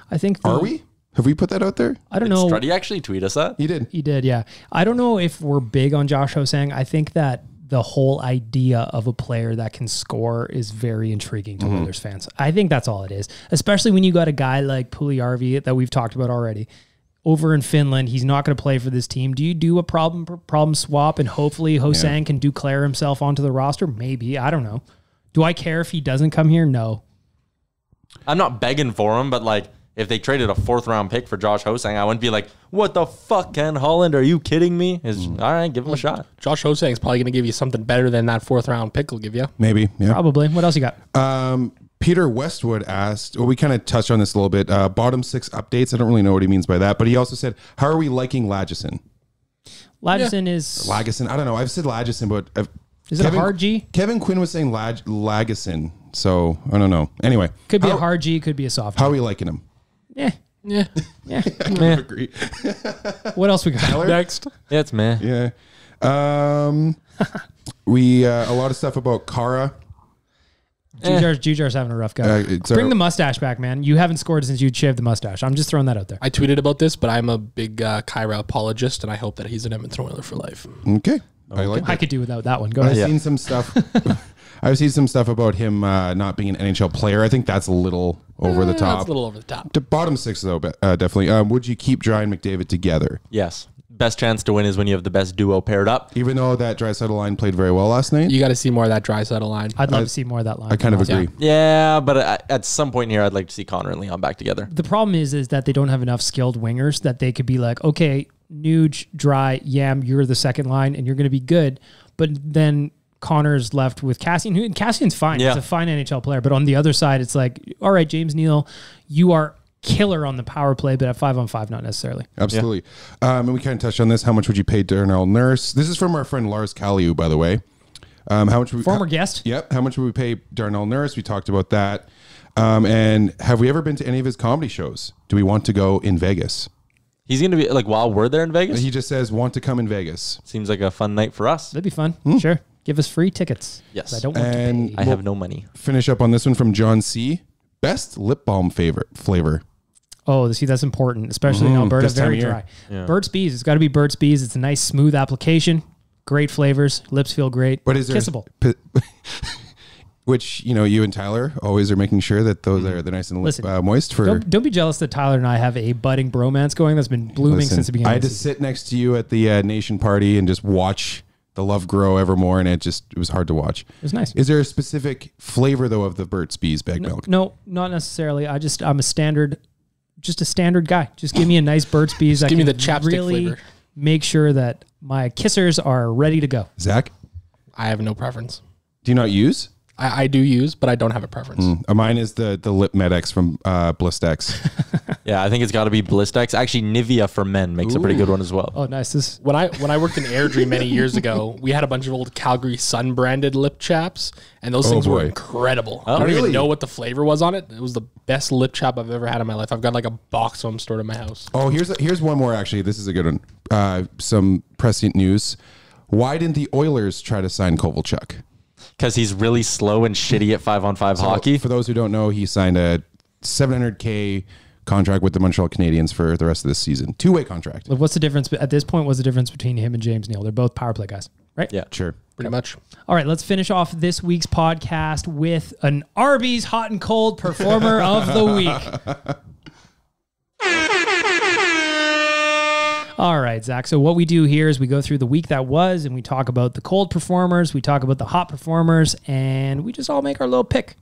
I think... Are we? Have we put that out there? I don't know. Struddy actually tweet us that? He did. He did, yeah. I don't know if we're big on Josh Hosang. I think that the whole idea of a player that can score is very intriguing to Oilers fans. I think that's all it is, especially when you got a guy like Puljujärvi that we've talked about already. Over in Finland, he's not going to play for this team. Do you do a problem swap and hopefully Hosang can declare himself onto the roster? Maybe. I don't know. Do I care if he doesn't come here? No. I'm not begging for him, but like if they traded a 4th round pick for Josh Hosang, I wouldn't be like, what the fuck, Ken Holland? Are you kidding me? All right, give him a shot. Josh Hosang is probably going to give you something better than that 4th round pick will give you. Maybe, yeah. Probably. What else you got? Peter Westwood asked, well, we kind of touched on this a little bit, bottom 6 updates. I don't really know what he means by that, but he also said, how are we liking Lagesson? Lagesson is... Lagesson, I don't know. I've said Lagesson, but... Is it a hard G? Kevin Quinn was saying Lagesson, so I don't know. Anyway. Could be a hard G, could be a soft G. How are we liking him? Yeah. I agree. What else we got? Tyler? Next. Yeah, it's meh. Yeah. We a lot of stuff about Kara. Jujar's having a rough go. Bring the mustache back, man. You haven't scored since you shaved the mustache. I'm just throwing that out there. I tweeted about this, but I'm a big Kyra apologist, and I hope that he's an Edmonton Oiler for life. Okay. I could do without that one. Go ahead. I've seen some stuff. I've seen some stuff about him not being an NHL player. I think that's a little over the top. That's a little over the top. The bottom 6, though, definitely. Would you keep Dry and McDavid together? Yes. Best chance to win is when you have the best duo paired up. Even though that Draisaitl line played very well last night? You got to see more of that Draisaitl line. I'd love to see more of that line. I kind of agree. Yeah, but at some point here, I'd like to see Connor and Leon back together. The problem is that they don't have enough skilled wingers that they could be like, okay, Nuge, Dry, Yam, you're the second line, and you're going to be good. But then Connor's left with Cassian. Cassian's fine. Yeah. He's a fine NHL player. But on the other side, it's like, all right, James Neal, you are killer on the power play, but at 5-on-5, not necessarily. Absolutely. Yeah. And we kind of touched on this. How much would you pay Darnell Nurse? This is from our friend Lars Kaliu, by the way. How much would former guest? Yep. How much would we pay Darnell Nurse? We talked about that. And have we ever been to any of his comedy shows? Do we want to go in Vegas? He's going to be like, while we're there in Vegas? He just says, want to come in Vegas. Seems like a fun night for us. That'd be fun. Sure. Give us free tickets. Yes. I don't want to pay. I have no money. Finish up on this one from John C. Best lip balm flavor. Oh, see, that's important, especially in Alberta. Very dry. Yeah. Burt's Bees. It's got to be Burt's Bees. It's a nice, smooth application. Great flavors. Lips feel great. But is there kissable? Which, you and Tyler always are making sure that those are nice and moist. Don't be jealous that Tyler and I have a budding bromance going that's been blooming since the beginning. I had to sit next to you at the Nation party and just watch the love grow ever more, and it was hard to watch. It was nice. Is there a specific flavor though of the Burt's Bees bag milk? No, not necessarily. I'm a standard guy. Just give me a nice Burt's Bees. Give me the chapstick flavor. Make sure that my kissers are ready to go. Zach? I have no preference. Do you not use? I do use, but I don't have a preference. Mine is the Lip Medex from Blistex. Yeah, I think it's got to be Blistex. Actually, Nivea for men makes a pretty good one as well. Oh, nice. When I worked in Airdrie many years ago, we had a bunch of old Calgary Sun branded lip chaps, and those things were incredible. I don't even know what the flavor was on it. It was the best lip chap I've ever had in my life. I've got like a box of them stored in my house. Oh, here's one more actually. This is a good one. Some prescient news. Why didn't the Oilers try to sign Kovalchuk? Because he's really slow and shitty at 5-on-5 hockey. For those who don't know, he signed a $700K contract with the Montreal Canadiens for the rest of this season. 2-way contract. What's the difference at this point? What's the difference between him and James Neal? They're both power play guys, right? Yeah, sure. Pretty much. All right, let's finish off this week's podcast with an Arby's hot and cold performer of the week. All right, Zach. So what we do here is we go through the week that was, and we talk about the cold performers, we talk about the hot performers, and we just all make our little pick.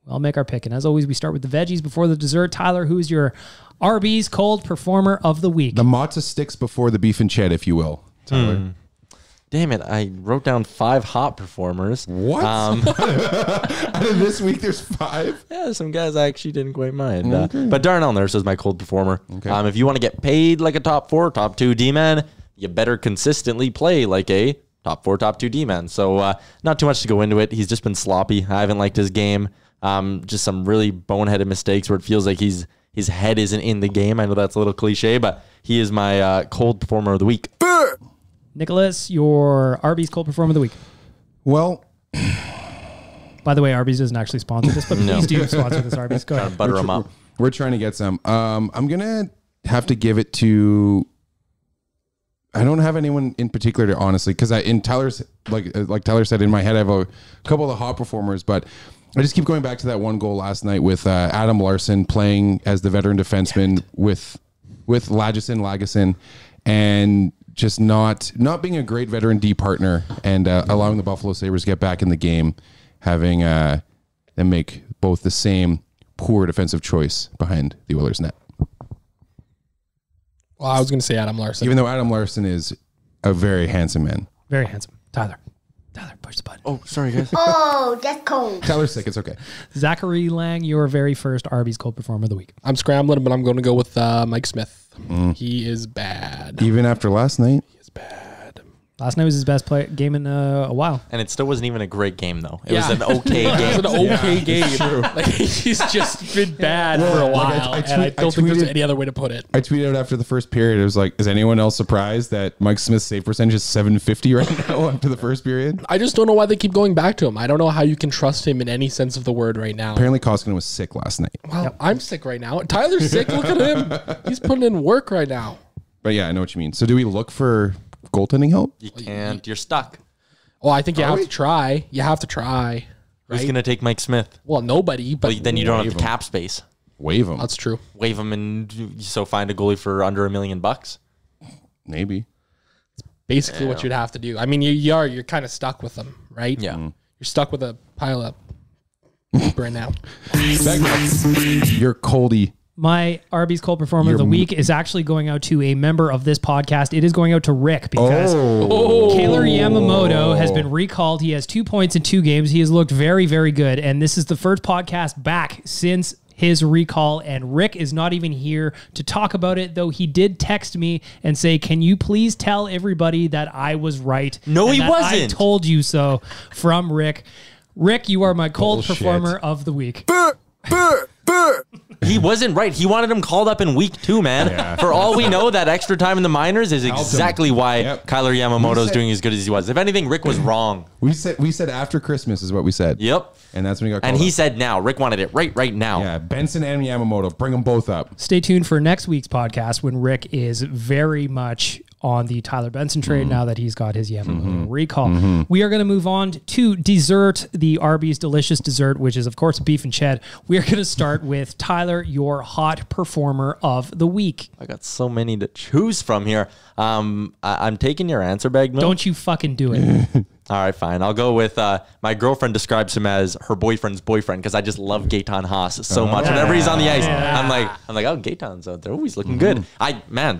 I'll make our pick. And as always, we start with the veggies before the dessert. Tyler, who's your Arby's cold performer of the week? The matzo sticks before the beef and ched, if you will, Tyler. Damn it, I wrote down 5 hot performers. What? Out of this week, there's 5? Yeah, some guys I actually didn't quite mind. But Darnell Nurse is my cold performer. Okay. If you want to get paid like a top 4, top 2 D-man, you better consistently play like a top 4, top 2 D-man. So not too much to go into it. He's just been sloppy. I haven't liked his game. Just some really boneheaded mistakes where it feels like his head isn't in the game. I know that's a little cliche, but he is my cold performer of the week. Nicholas, your Arby's cold performer of the week. Well, by the way, Arby's doesn't actually sponsor this, but please do sponsor this Arby's. Go ahead. Butter them up. We're trying to get some. I'm going to have to give it to... I don't have anyone in particular to honestly, because in Tyler's, like Tyler said, in my head, I have a couple of the hot performers, but I just keep going back to that one goal last night with Adam Larsson playing as the veteran defenseman with Lagesson, and just not being a great veteran D partner, and allowing the Buffalo Sabres to get back in the game, having them make both the same poor defensive choice behind the Oilers net. Well, I was going to say Adam Larsson. Even though Adam Larsson is a very handsome man. Very handsome. Tyler, push the button. Oh, sorry, guys. Oh, that's cold. Tyler's sick. It's okay. Zachary Lang, your very first Arby's cold performer of the week. I'm scrambling, but I'm going to go with Mike Smith. He is bad. Even after last night? He is bad. Last night was his best game in a while. And it still wasn't even a great game, though. It was an okay game. It was an okay game. Like, he's just been bad for a while. I don't think there's any other way to put it. I tweeted out after the first period, it was like, is anyone else surprised that Mike Smith's save percentage is 750 right now after the first period? I just don't know why they keep going back to him. I don't know how you can trust him in any sense of the word right now. Apparently Koskinen was sick last night. Well, I'm sick right now. Tyler's sick. Look at him. He's putting in work right now. But yeah, I know what you mean. So do we look for goaltending help? You can't. You're stuck. Well, I think you have to try. You have to try. Who's going to take Mike Smith? Well, nobody. But then you don't have the cap space. Waive him. That's true. Waive him and so find a goalie for under $1 million. Maybe. Basically what you'd have to do. I mean, you're kind of stuck with them, right? Yeah. You're stuck with a pile up right now. You're coldy. My Arby's cold performer of the week is actually going out to a member of this podcast. It is going out to Rick because Kaylor Yamamoto has been recalled. He has 2 points in 2 games. He has looked very, very good. And this is the first podcast back since his recall. And Rick is not even here to talk about it, though he did text me and say, can you please tell everybody that I was right? No, and he that wasn't. I told you so from Rick. Rick, you are my cold performer of the week. He wasn't right. He wanted him called up in week 2, man. Yeah. For all we know, that extra time in the minors is exactly why Kyler Yamamoto is doing as good as he was. If anything, Rick was wrong. We said after Christmas is what we said. Yep. And that's when he got called And he up. said now. Rick wanted it right now. Yeah, Benson and Yamamoto. Bring them both up. Stay tuned for next week's podcast when Rick is very much on the Tyler Benson trade now that he's got his Yamamoto recall. We are going to move on to dessert, the Arby's delicious dessert, which is, of course, beef and ched. We are going to start with Tyler, your hot performer of the week. I got so many to choose from here. I'm taking your answer bag, Mill. Don't you fucking do it. All right, fine. I'll go with my girlfriend describes him as her boyfriend's boyfriend because I just love Gaetan Haas so much. Whenever he's on the ice, I'm like, oh, Gaetan's out there. Oh, he's looking good.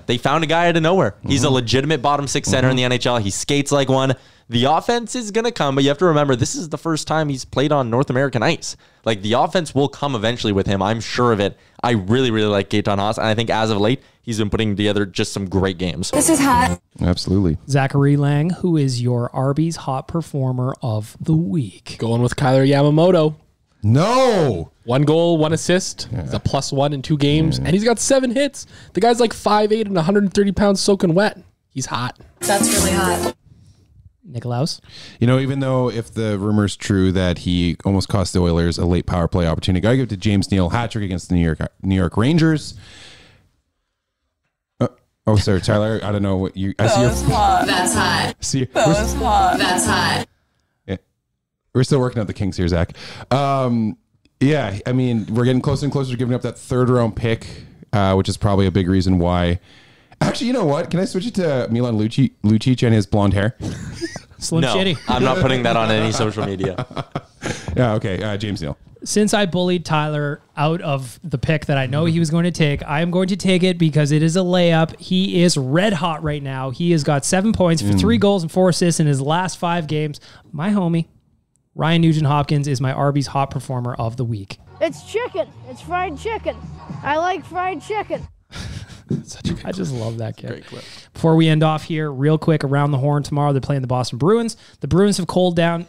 They found a guy out of nowhere. He's a legitimate bottom 6 center in the NHL. He skates like one. The offense is going to come, but you have to remember, this is the first time he's played on North American ice. Like, the offense will come eventually with him. I'm sure of it. I really, really like Gaetan Haas, and I think as of late, he's been putting together just some great games. This is hot. Absolutely. Zachary Lang, who is your Arby's hot performer of the week? Going with Kyler Yamamoto. No. 1 goal, 1 assist. He's a +1 in 2 games, and he's got 7 hits. The guy's like 5'8" and 130 pounds soaking wet. He's hot. That's really hot. Nicklaus? You know, even though if the rumor's true that he almost cost the Oilers a late power play opportunity, gotta give it to James Neal, hat trick against the New York Rangers. Oh, sorry, Tyler. I don't know what you. That was hot. That's hot. That was hot. That's hot. Yeah, we're still working out the kinks here, Zach. Yeah, I mean, we're getting closer and closer to giving up that 3rd round pick, which is probably a big reason why. Actually, you know what? Can I switch it to Milan Lucic and his blonde hair? Slim No, Shitty. I'm not putting that on any social media. Yeah, okay. James Neal. Since I bullied Tyler out of the pick that I know he was going to take, I am going to take it because it is a layup. He is red hot right now. He has got 7 points for 3 goals and 4 assists in his last 5 games. My homie, Ryan Nugent-Hopkins, is my Arby's hot performer of the week. It's chicken. It's fried chicken. I like fried chicken. I just love that kid. Great clip. Before we end off here, real quick, around the horn tomorrow, they're playing the Boston Bruins. The Bruins have cooled down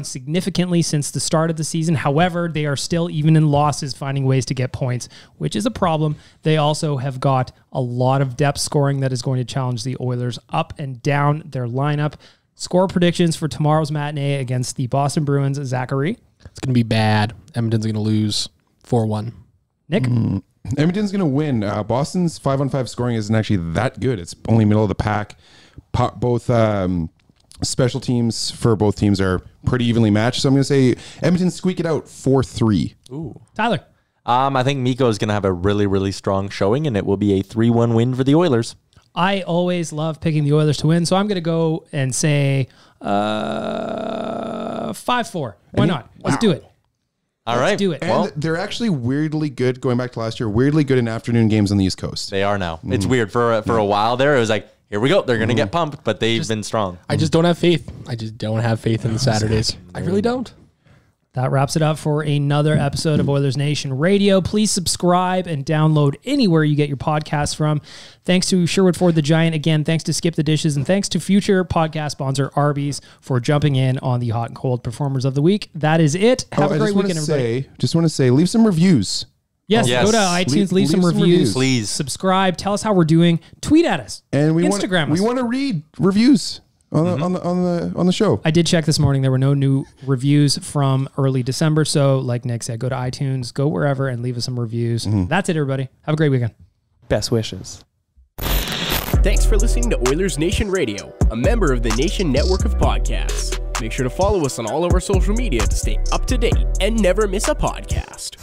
significantly since the start of the season. However, they are still, even in losses, finding ways to get points, which is a problem. They also have got a lot of depth scoring that is going to challenge the Oilers up and down their lineup. Score predictions for tomorrow's matinee against the Boston Bruins. Zachary? It's going to be bad. Edmonton's going to lose 4-1. Nick? Edmonton's going to win. Boston's 5-on-5 scoring isn't actually that good. It's only middle of the pack. Both special teams for both teams are pretty evenly matched. So I'm going to say Edmonton squeak it out 4-3. Ooh. Tyler? I think Mikko is going to have a really, really strong showing, and it will be a 3-1 win for the Oilers. I always love picking the Oilers to win, so I'm going to go and say 5-4. Why not? Let's do it. All right. Let's do it. And they're actually weirdly good, going back to last year, weirdly good in afternoon games on the East Coast. They are now. It's weird. For a while there, it was like, here we go. They're going to get pumped, but they've been strong. I just don't have faith. I just don't have faith in the Saturdays. I really don't. That wraps it up for another episode of Oilers Nation Radio. Please subscribe and download anywhere you get your podcasts from. Thanks to Sherwood Ford the Giant. Again, thanks to Skip the Dishes, and thanks to future podcast sponsor Arby's for jumping in on the hot and cold performers of the week. That is it. Have a great weekend, everybody. Just want to say, leave some reviews. Yes, go to iTunes, leave some reviews. Please. Subscribe. Tell us how we're doing. Tweet at us. And Instagram us. We want to read reviews on the show. I did check this morning. There were no new reviews from early December. So like Nick said, go to iTunes, go wherever and leave us some reviews. That's it, everybody. Have a great weekend. Best wishes. Thanks for listening to Oilers Nation Radio, a member of the Nation Network of Podcasts. Make sure to follow us on all of our social media to stay up to date and never miss a podcast.